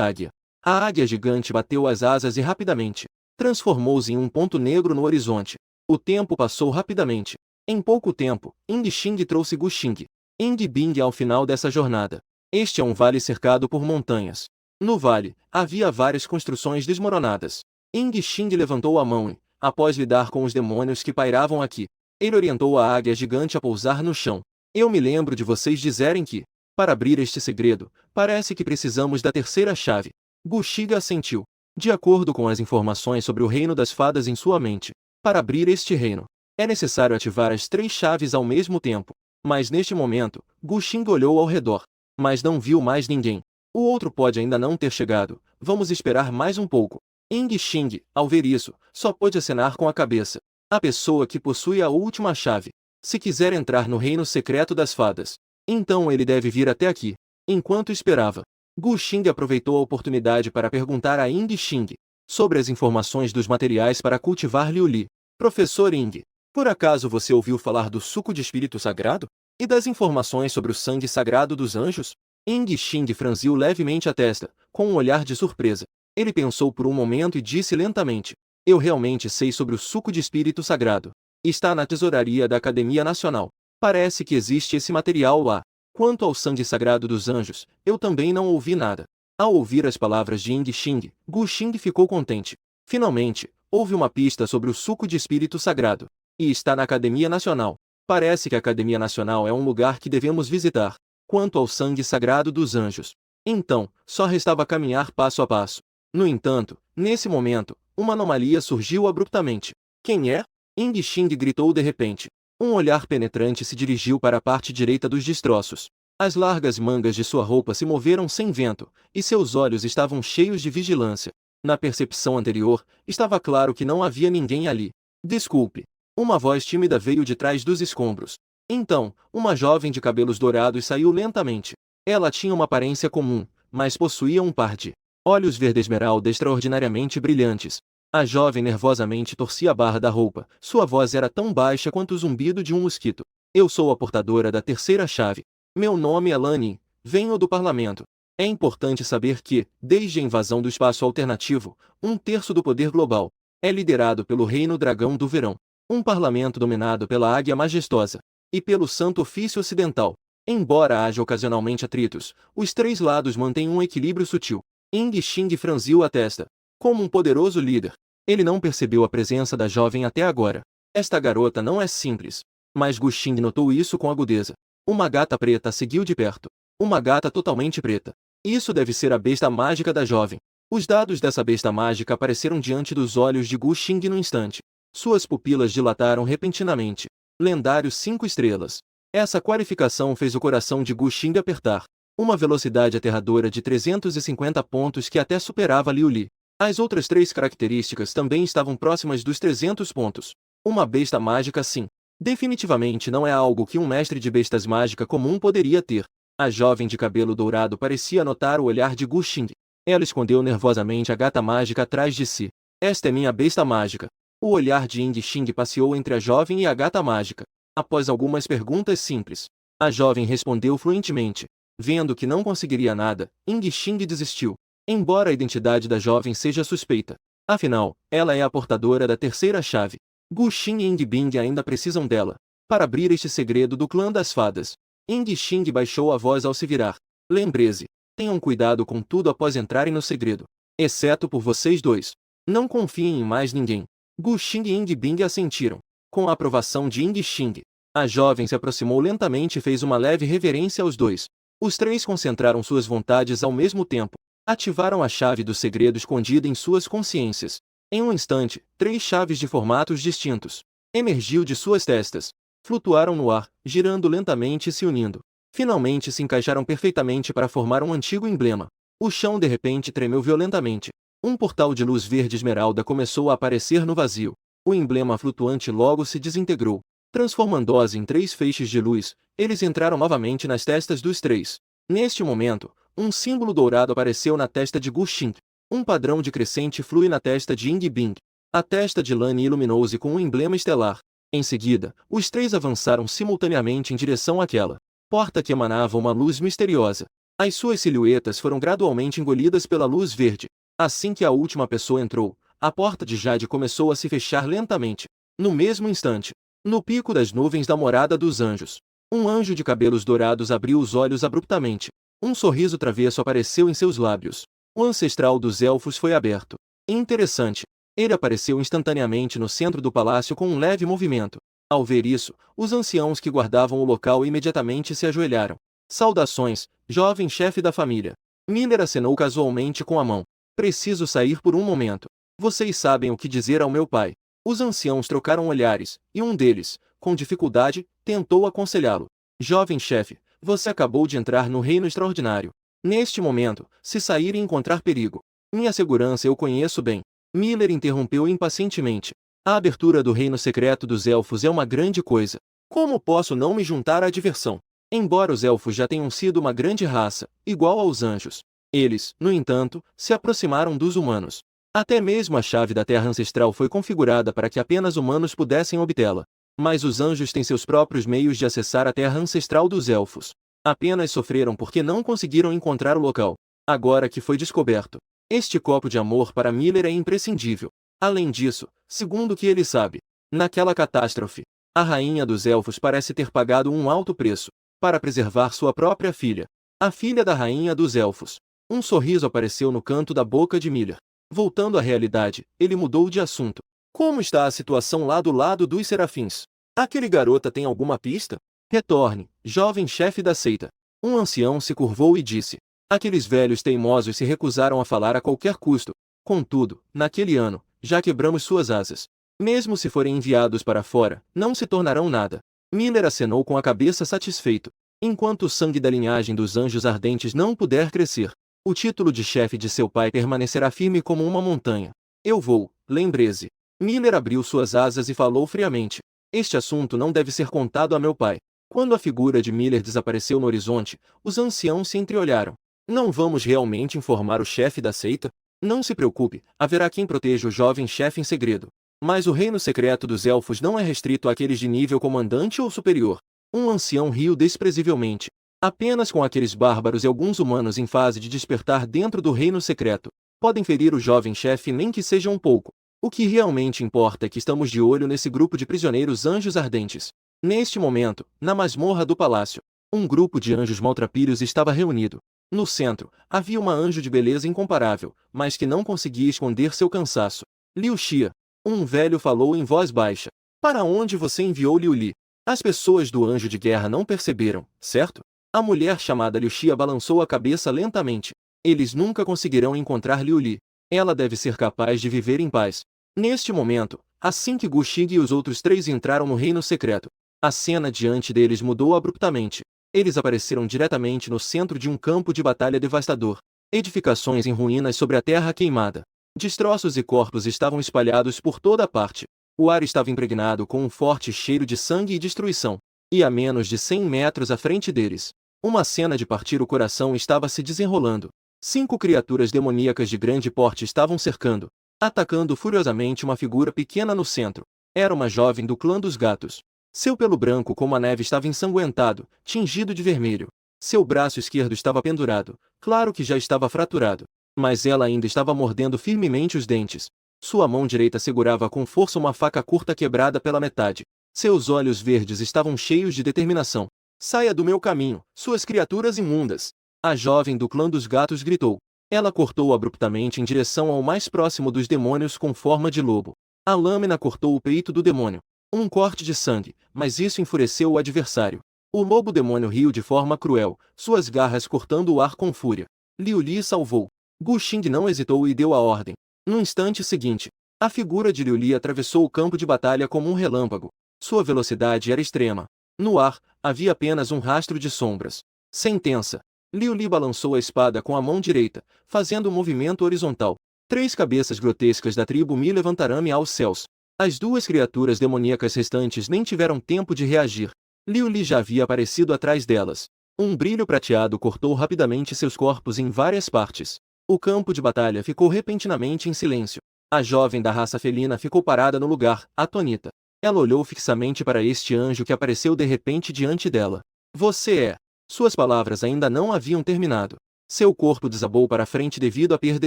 águia. A águia gigante bateu as asas e rapidamente transformou-se em um ponto negro no horizonte. O tempo passou rapidamente. Em pouco tempo, Ying Xing trouxe Gu Xing, Ying Bing ao final dessa jornada. Este é um vale cercado por montanhas. No vale, havia várias construções desmoronadas. Ying Xing levantou a mão e, após lidar com os demônios que pairavam aqui, ele orientou a águia gigante a pousar no chão. Eu me lembro de vocês dizerem que, para abrir este segredo, parece que precisamos da terceira chave. Gu Xing assentiu. De acordo com as informações sobre o reino das fadas em sua mente, para abrir este reino, é necessário ativar as três chaves ao mesmo tempo. Mas neste momento, Gu Xing olhou ao redor, mas não viu mais ninguém. O outro pode ainda não ter chegado. Vamos esperar mais um pouco. Ying Xing, ao ver isso, só pôde acenar com a cabeça. A pessoa que possui a última chave. Se quiser entrar no reino secreto das fadas, então ele deve vir até aqui. Enquanto esperava, Gu Xing aproveitou a oportunidade para perguntar a Ying Xing sobre as informações dos materiais para cultivar Liu Li. Professor Ying, por acaso você ouviu falar do suco de espírito sagrado? E das informações sobre o sangue sagrado dos anjos? Ying Xing franziu levemente a testa, com um olhar de surpresa. Ele pensou por um momento e disse lentamente: eu realmente sei sobre o suco de espírito sagrado. Está na tesouraria da Academia Nacional. Parece que existe esse material lá. Quanto ao sangue sagrado dos anjos, eu também não ouvi nada. Ao ouvir as palavras de Ying Xing, Gu Xing ficou contente. Finalmente, houve uma pista sobre o suco de espírito sagrado. E está na Academia Nacional. Parece que a Academia Nacional é um lugar que devemos visitar. Quanto ao sangue sagrado dos anjos, então, só restava caminhar passo a passo. No entanto, nesse momento, uma anomalia surgiu abruptamente. Quem é? Ying Xing gritou de repente. Um olhar penetrante se dirigiu para a parte direita dos destroços. As largas mangas de sua roupa se moveram sem vento, e seus olhos estavam cheios de vigilância. Na percepção anterior, estava claro que não havia ninguém ali. Desculpe. Uma voz tímida veio de trás dos escombros. Então, uma jovem de cabelos dourados saiu lentamente. Ela tinha uma aparência comum, mas possuía um par de olhos verde-esmeralda extraordinariamente brilhantes. A jovem nervosamente torcia a barra da roupa. Sua voz era tão baixa quanto o zumbido de um mosquito. Eu sou a portadora da terceira chave. Meu nome é Lani, venho do parlamento. É importante saber que, desde a invasão do espaço alternativo, um terço do poder global é liderado pelo Reino Dragão do Verão, um parlamento dominado pela Águia Majestosa e pelo Santo Ofício Ocidental. Embora haja ocasionalmente atritos, os três lados mantêm um equilíbrio sutil. Ying Xing franziu a testa. Como um poderoso líder, ele não percebeu a presença da jovem até agora. Esta garota não é simples. Mas Gu Xing notou isso com agudeza. Uma gata preta a seguiu de perto. Uma gata totalmente preta. Isso deve ser a besta mágica da jovem. Os dados dessa besta mágica apareceram diante dos olhos de Gu Xing no instante. Suas pupilas dilataram repentinamente. Lendário 5 estrelas. Essa qualificação fez o coração de Gu Xing apertar. Uma velocidade aterradora de 350 pontos que até superava Liu Li. As outras três características também estavam próximas dos 300 pontos. Uma besta mágica sim. Definitivamente não é algo que um mestre de bestas mágica comum poderia ter. A jovem de cabelo dourado parecia notar o olhar de Gu Xing. Ela escondeu nervosamente a gata mágica atrás de si. Esta é minha besta mágica. O olhar de Ying Xing passeou entre a jovem e a gata mágica. Após algumas perguntas simples, a jovem respondeu fluentemente. Vendo que não conseguiria nada, Ying Xing desistiu. Embora a identidade da jovem seja suspeita. Afinal, ela é a portadora da terceira chave. Gu Xing e Ying Bing ainda precisam dela para abrir este segredo do clã das fadas. Ying Xing baixou a voz ao se virar. Lembre-se, tenham cuidado com tudo após entrarem no segredo. Exceto por vocês dois. Não confiem em mais ninguém. Gu Xing e Ying Bing assentiram. Com a aprovação de Ying Xing, a jovem se aproximou lentamente e fez uma leve reverência aos dois. Os três concentraram suas vontades ao mesmo tempo. Ativaram a chave do segredo escondida em suas consciências. Em um instante, três chaves de formatos distintos emergiu de suas testas. Flutuaram no ar, girando lentamente e se unindo. Finalmente se encaixaram perfeitamente para formar um antigo emblema. O chão de repente tremeu violentamente. Um portal de luz verde esmeralda começou a aparecer no vazio. O emblema flutuante logo se desintegrou, transformando-os em três feixes de luz. Eles entraram novamente nas testas dos três. Neste momento, um símbolo dourado apareceu na testa de Gu Xing. Um padrão de crescente flui na testa de Ying Bing. A testa de Lani iluminou-se com um emblema estelar. Em seguida, os três avançaram simultaneamente em direção àquela porta que emanava uma luz misteriosa. As suas silhuetas foram gradualmente engolidas pela luz verde. Assim que a última pessoa entrou, a porta de Jade começou a se fechar lentamente. No mesmo instante, no pico das nuvens da morada dos anjos, um anjo de cabelos dourados abriu os olhos abruptamente. Um sorriso travesso apareceu em seus lábios. O ancestral dos elfos foi aberto. Interessante. Ele apareceu instantaneamente no centro do palácio com um leve movimento. Ao ver isso, os anciãos que guardavam o local imediatamente se ajoelharam. Saudações, jovem chefe da família. Miller acenou casualmente com a mão. Preciso sair por um momento. Vocês sabem o que dizer ao meu pai. Os anciãos trocaram olhares, e um deles, com dificuldade, tentou aconselhá-lo. Jovem chefe, você acabou de entrar no reino extraordinário. Neste momento, se sair e encontrar perigo, minha segurança eu conheço bem. Miller interrompeu impacientemente. A abertura do reino secreto dos elfos é uma grande coisa. Como posso não me juntar à diversão? Embora os elfos já tenham sido uma grande raça, igual aos anjos, eles, no entanto, se aproximaram dos humanos. Até mesmo a chave da Terra Ancestral foi configurada para que apenas humanos pudessem obtê-la. Mas os anjos têm seus próprios meios de acessar a Terra Ancestral dos elfos. Apenas sofreram porque não conseguiram encontrar o local. Agora que foi descoberto, este copo de amor para Miller é imprescindível. Além disso, segundo o que ele sabe, naquela catástrofe, a rainha dos elfos parece ter pagado um alto preço para preservar sua própria filha, a filha da rainha dos elfos. Um sorriso apareceu no canto da boca de Miller. Voltando à realidade, ele mudou de assunto. Como está a situação lá do lado dos serafins? Aquele garota tem alguma pista? Retorne, jovem chefe da seita. Um ancião se curvou e disse. Aqueles velhos teimosos se recusaram a falar a qualquer custo. Contudo, naquele ano, já quebramos suas asas. Mesmo se forem enviados para fora, não se tornarão nada. Miller acenou com a cabeça satisfeito. Enquanto o sangue da linhagem dos Anjos Ardentes não puder crescer, o título de chefe de seu pai permanecerá firme como uma montanha. Eu vou, lembre-se. Miller abriu suas asas e falou friamente. Este assunto não deve ser contado a meu pai. Quando a figura de Miller desapareceu no horizonte, os anciãos se entreolharam. Não vamos realmente informar o chefe da seita? Não se preocupe, haverá quem proteja o jovem chefe em segredo. Mas o reino secreto dos elfos não é restrito àqueles de nível comandante ou superior. Um ancião riu desprezivelmente. Apenas com aqueles bárbaros e alguns humanos em fase de despertar dentro do reino secreto, podem ferir o jovem chefe nem que seja um pouco. O que realmente importa é que estamos de olho nesse grupo de prisioneiros anjos ardentes. Neste momento, na masmorra do palácio, um grupo de anjos maltrapilhos estava reunido. No centro, havia uma anjo de beleza incomparável, mas que não conseguia esconder seu cansaço. Liu Xia. Um velho falou em voz baixa. Para onde você enviou Liu Li? As pessoas do anjo de guerra não perceberam, certo? A mulher chamada Liu Xia balançou a cabeça lentamente. Eles nunca conseguirão encontrar Liu Li. Ela deve ser capaz de viver em paz. Neste momento, assim que Gu Xing e os outros três entraram no reino secreto, a cena diante deles mudou abruptamente. Eles apareceram diretamente no centro de um campo de batalha devastador. Edificações em ruínas sobre a terra queimada. Destroços e corpos estavam espalhados por toda parte. O ar estava impregnado com um forte cheiro de sangue e destruição. E a menos de 100 metros à frente deles, uma cena de partir o coração estava se desenrolando. 5 criaturas demoníacas de grande porte estavam cercando, atacando furiosamente uma figura pequena no centro. Era uma jovem do clã dos gatos. Seu pelo branco como a neve estava ensanguentado, tingido de vermelho. Seu braço esquerdo estava pendurado, claro que já estava fraturado. Mas ela ainda estava mordendo firmemente os dentes. Sua mão direita segurava com força uma faca curta quebrada pela metade. Seus olhos verdes estavam cheios de determinação. Saia do meu caminho, suas criaturas imundas! A jovem do clã dos gatos gritou. Ela cortou abruptamente em direção ao mais próximo dos demônios com forma de lobo. A lâmina cortou o peito do demônio. Um corte de sangue, mas isso enfureceu o adversário. O lobo-demônio riu de forma cruel, suas garras cortando o ar com fúria. Liu Li salvou. Gu Xing não hesitou e deu a ordem. No instante seguinte, a figura de Liu Li atravessou o campo de batalha como um relâmpago. Sua velocidade era extrema. No ar, havia apenas um rastro de sombras. Sentença. Liu Li balançou a espada com a mão direita, fazendo um movimento horizontal. 3 cabeças grotescas da tribo Mi levantaram-me aos céus. As 2 criaturas demoníacas restantes nem tiveram tempo de reagir. Liu Li já havia aparecido atrás delas. Um brilho prateado cortou rapidamente seus corpos em várias partes. O campo de batalha ficou repentinamente em silêncio. A jovem da raça felina ficou parada no lugar, atônita. Ela olhou fixamente para este anjo que apareceu de repente diante dela. Você é. Suas palavras ainda não haviam terminado. Seu corpo desabou para frente devido à perda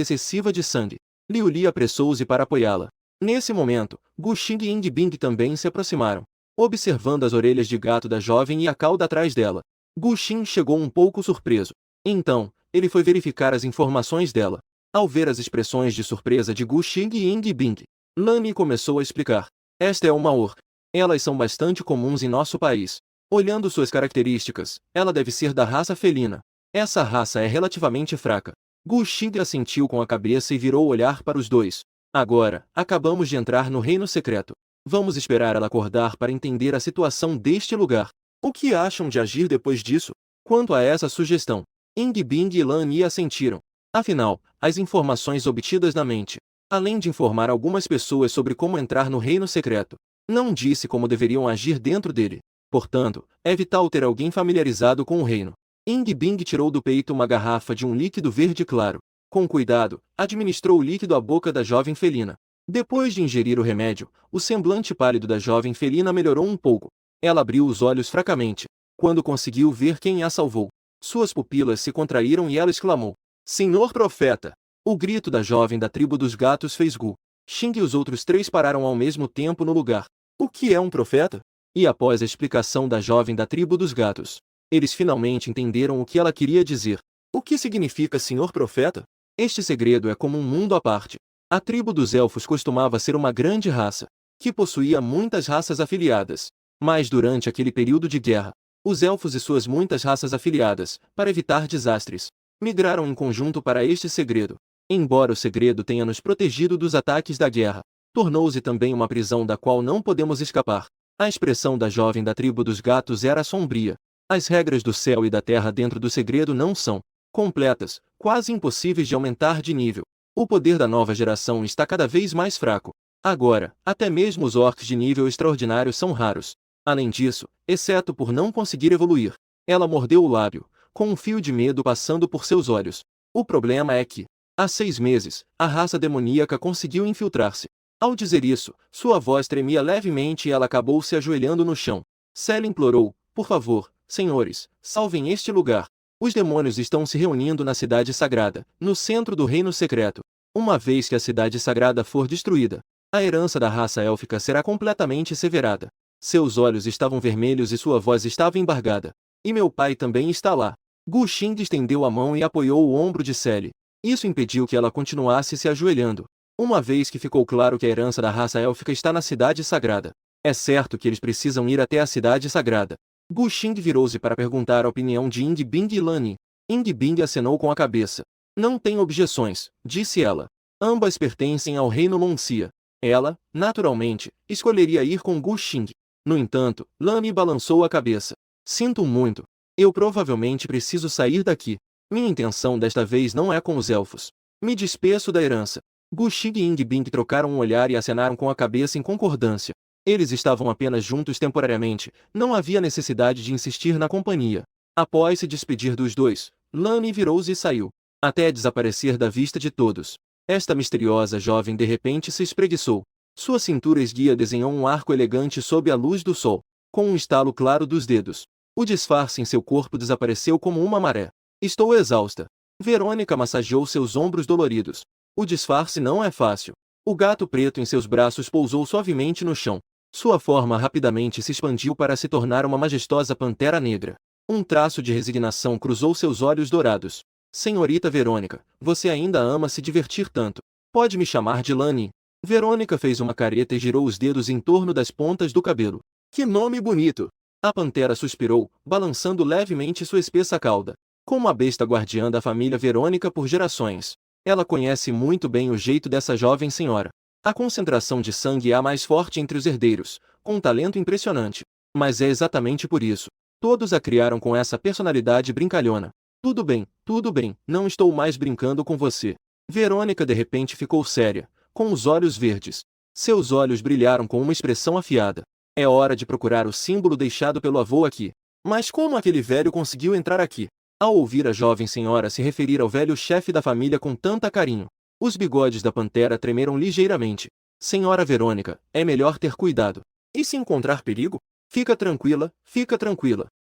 excessiva de sangue. Liu Li apressou-se para apoiá-la. Nesse momento, Gu Xing e Ying Bing também se aproximaram, observando as orelhas de gato da jovem e a cauda atrás dela. Gu Xing chegou um pouco surpreso. Então, ele foi verificar as informações dela. Ao ver as expressões de surpresa de Gu Xing e Ying Bing, Lani começou a explicar. Esta é uma orc. Elas são bastante comuns em nosso país. Olhando suas características, ela deve ser da raça felina. Essa raça é relativamente fraca. Gu Xing assentiu com a cabeça e virou o olhar para os dois. Agora, acabamos de entrar no reino secreto. Vamos esperar ela acordar para entender a situação deste lugar. O que acham de agir depois disso? Quanto a essa sugestão, Ying Bing e Lan Yi assentiram. Afinal, as informações obtidas na mente, além de informar algumas pessoas sobre como entrar no reino secreto, não disse como deveriam agir dentro dele. Portanto, é vital ter alguém familiarizado com o reino. Ying Bing tirou do peito uma garrafa de um líquido verde claro. Com cuidado, administrou o líquido à boca da jovem felina. Depois de ingerir o remédio, o semblante pálido da jovem felina melhorou um pouco. Ela abriu os olhos fracamente, quando conseguiu ver quem a salvou. Suas pupilas se contraíram e ela exclamou: Senhor profeta! O grito da jovem da tribo dos gatos fez Gu Xing e os outros 3 pararam ao mesmo tempo no lugar. O que é um profeta? E após a explicação da jovem da tribo dos gatos, eles finalmente entenderam o que ela queria dizer. O que significa Senhor profeta? Este segredo é como um mundo à parte. A tribo dos elfos costumava ser uma grande raça, que possuía muitas raças afiliadas. Mas durante aquele período de guerra, os elfos e suas muitas raças afiliadas, para evitar desastres, migraram em conjunto para este segredo. Embora o segredo tenha nos protegido dos ataques da guerra, tornou-se também uma prisão da qual não podemos escapar. A expressão da jovem da tribo dos gatos era sombria. As regras do céu e da terra dentro do segredo não são completas, quase impossíveis de aumentar de nível. O poder da nova geração está cada vez mais fraco. Agora, até mesmo os orcs de nível extraordinário são raros. Além disso, exceto por não conseguir evoluir, ela mordeu o lábio, com um fio de medo passando por seus olhos. O problema é que, há 6 meses, a raça demoníaca conseguiu infiltrar-se. Ao dizer isso, sua voz tremia levemente e ela acabou se ajoelhando no chão. Sally implorou, por favor, senhores, salvem este lugar. Os demônios estão se reunindo na cidade sagrada, no centro do reino secreto. Uma vez que a cidade sagrada for destruída, a herança da raça élfica será completamente severada. Seus olhos estavam vermelhos e sua voz estava embargada. E meu pai também está lá. Gu Xing estendeu a mão e apoiou o ombro de Sally. Isso impediu que ela continuasse se ajoelhando. Uma vez que ficou claro que a herança da raça élfica está na cidade sagrada, é certo que eles precisam ir até a cidade sagrada. Gu Xing virou-se para perguntar a opinião de Ying Bing e Lani. Ying Bing acenou com a cabeça. Não tem objeções, disse ela. Ambas pertencem ao reino Lonxia. Ela, naturalmente, escolheria ir com Gu Xing. No entanto, Lani balançou a cabeça. Sinto muito. Eu provavelmente preciso sair daqui. Minha intenção desta vez não é com os elfos. Me despeço da herança. Gu Xing e Ying Bing trocaram um olhar e acenaram com a cabeça em concordância. Eles estavam apenas juntos temporariamente, não havia necessidade de insistir na companhia. Após se despedir dos dois, Lani virou-se e saiu, até desaparecer da vista de todos. Esta misteriosa jovem de repente se espreguiçou. Sua cintura esguia desenhou um arco elegante sob a luz do sol, com um estalo claro dos dedos. O disfarce em seu corpo desapareceu como uma maré. Estou exausta. Verônica massageou seus ombros doloridos. O disfarce não é fácil. O gato preto em seus braços pousou suavemente no chão. Sua forma rapidamente se expandiu para se tornar uma majestosa pantera negra. Um traço de resignação cruzou seus olhos dourados. Senhorita Verônica, você ainda ama se divertir tanto. Pode me chamar de Lani. Verônica fez uma careta e girou os dedos em torno das pontas do cabelo. Que nome bonito! A pantera suspirou, balançando levemente sua espessa cauda. Como a besta guardiã da família Verônica por gerações, ela conhece muito bem o jeito dessa jovem senhora. A concentração de sangue é a mais forte entre os herdeiros, com um talento impressionante. Mas é exatamente por isso. Todos a criaram com essa personalidade brincalhona. Tudo bem, não estou mais brincando com você. Verônica de repente ficou séria, com os olhos verdes. Seus olhos brilharam com uma expressão afiada. É hora de procurar o símbolo deixado pelo avô aqui. Mas como aquele velho conseguiu entrar aqui? Ao ouvir a jovem senhora se referir ao velho chefe da família com tanta carinho, os bigodes da pantera tremeram ligeiramente. Senhora Verônica, é melhor ter cuidado. E se encontrar perigo? Fica tranquila.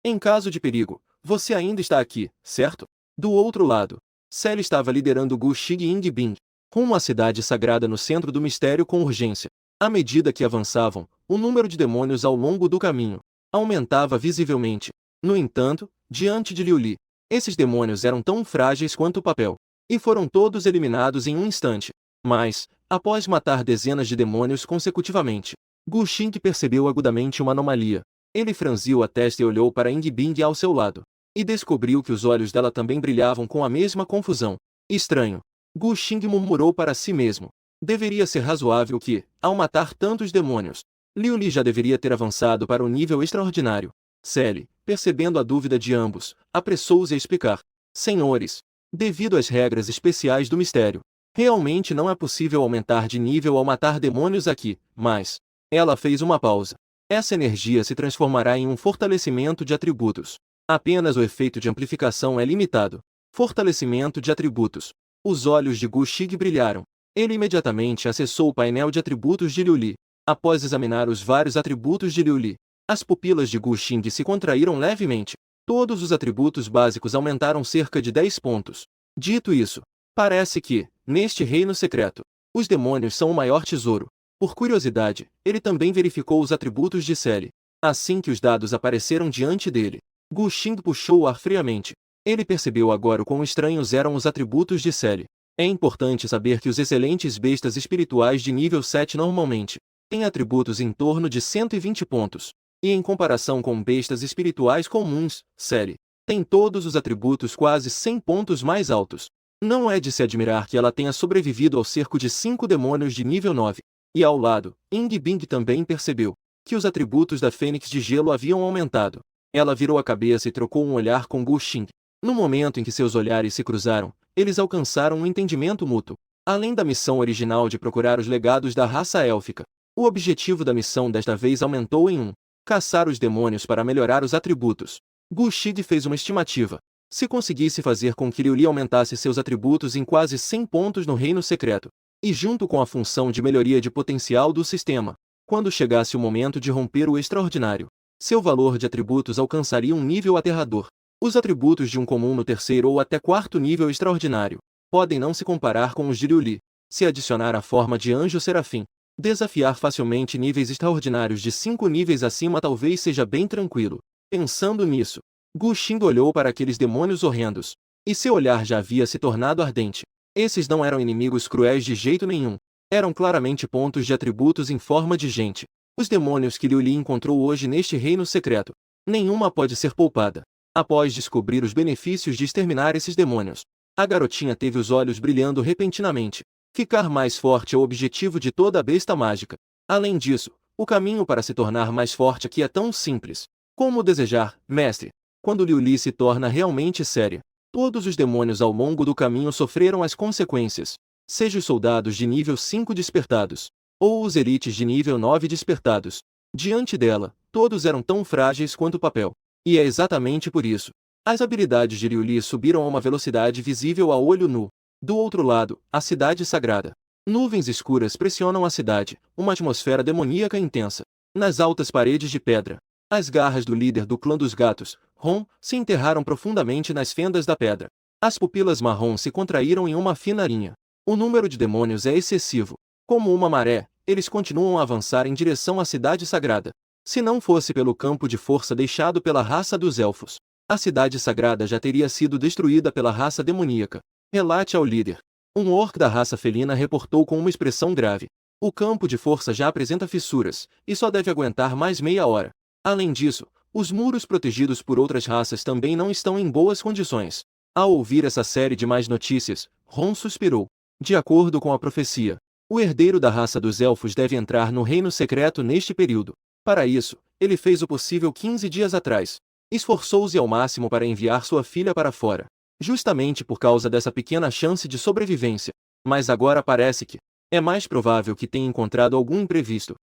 Em caso de perigo, você ainda está aqui, certo? Do outro lado, Sally estava liderando Gu Xing e Ying Bing rumo à cidade sagrada no centro do mistério com urgência. À medida que avançavam, o número de demônios ao longo do caminho aumentava visivelmente. No entanto, diante de Liu Li, esses demônios eram tão frágeis quanto papel, e foram todos eliminados em um instante. Mas, após matar dezenas de demônios consecutivamente, Gu Xing percebeu agudamente uma anomalia. Ele franziu a testa e olhou para Ying Bing ao seu lado, e descobriu que os olhos dela também brilhavam com a mesma confusão. Estranho. Gu Xing murmurou para si mesmo. Deveria ser razoável que, ao matar tantos demônios, Liu Li já deveria ter avançado para o nível extraordinário. Sally, percebendo a dúvida de ambos, apressou-se a explicar. Senhores, devido às regras especiais do mistério, realmente não é possível aumentar de nível ao matar demônios aqui, mas... Ela fez uma pausa. Essa energia se transformará em um fortalecimento de atributos. Apenas o efeito de amplificação é limitado. Fortalecimento de atributos. Os olhos de Gu Xing brilharam. Ele imediatamente acessou o painel de atributos de Liu Li. Após examinar os vários atributos de Liu Li, as pupilas de Gu Xing se contraíram levemente. Todos os atributos básicos aumentaram cerca de 10 pontos. Dito isso, parece que, neste reino secreto, os demônios são o maior tesouro. Por curiosidade, ele também verificou os atributos de Sally. Assim que os dados apareceram diante dele, Gu Xing puxou o ar friamente. Ele percebeu agora o quão estranhos eram os atributos de Sally. É importante saber que os excelentes bestas espirituais de nível 7 normalmente têm atributos em torno de 120 pontos. E em comparação com bestas espirituais comuns, Sally tem todos os atributos quase 100 pontos mais altos. Não é de se admirar que ela tenha sobrevivido ao cerco de 5 demônios de nível 9. E ao lado, Ying Bing também percebeu que os atributos da Fênix de Gelo haviam aumentado. Ela virou a cabeça e trocou um olhar com Gu Xing. No momento em que seus olhares se cruzaram, eles alcançaram um entendimento mútuo. Além da missão original de procurar os legados da raça élfica, o objetivo da missão desta vez aumentou em caçar os demônios para melhorar os atributos. Gu Xing fez uma estimativa. Se conseguisse fazer com que Liu Li aumentasse seus atributos em quase 100 pontos no Reino Secreto, e junto com a função de melhoria de potencial do sistema, quando chegasse o momento de romper o extraordinário, seu valor de atributos alcançaria um nível aterrador. Os atributos de um comum no terceiro ou até quarto nível extraordinário podem não se comparar com os de Liu Li. Se adicionar a forma de anjo serafim, desafiar facilmente níveis extraordinários de 5 níveis acima talvez seja bem tranquilo. Pensando nisso, Gu Xing olhou para aqueles demônios horrendos, e seu olhar já havia se tornado ardente. Esses não eram inimigos cruéis de jeito nenhum. Eram claramente pontos de atributos em forma de gente. Os demônios que Liu Li encontrou hoje neste reino secreto. Nenhuma pode ser poupada. Após descobrir os benefícios de exterminar esses demônios, a garotinha teve os olhos brilhando repentinamente. Ficar mais forte é o objetivo de toda a besta mágica. Além disso, o caminho para se tornar mais forte aqui é tão simples. Como desejar, mestre. Quando Liu Li se torna realmente séria, todos os demônios ao longo do caminho sofreram as consequências. Seja os soldados de nível 5 despertados, ou os elites de nível 9 despertados. Diante dela, todos eram tão frágeis quanto papel. E é exatamente por isso. As habilidades de Liu Li subiram a uma velocidade visível a olho nu. Do outro lado, a cidade sagrada. Nuvens escuras pressionam a cidade, uma atmosfera demoníaca intensa. Nas altas paredes de pedra, as garras do líder do clã dos gatos, Ron, se enterraram profundamente nas fendas da pedra. As pupilas marrom se contraíram em uma fina linha. O número de demônios é excessivo. Como uma maré, eles continuam a avançar em direção à cidade sagrada. Se não fosse pelo campo de força deixado pela raça dos elfos, a cidade sagrada já teria sido destruída pela raça demoníaca. Relate ao líder. Um orc da raça felina reportou com uma expressão grave. O campo de força já apresenta fissuras, e só deve aguentar mais meia hora. Além disso, os muros protegidos por outras raças também não estão em boas condições. Ao ouvir essa série de más notícias, Ron suspirou. De acordo com a profecia, o herdeiro da raça dos elfos deve entrar no reino secreto neste período. Para isso, ele fez o possível 15 dias atrás. Esforçou-se ao máximo para enviar sua filha para fora, justamente por causa dessa pequena chance de sobrevivência. Mas agora parece que é mais provável que tenha encontrado algum imprevisto.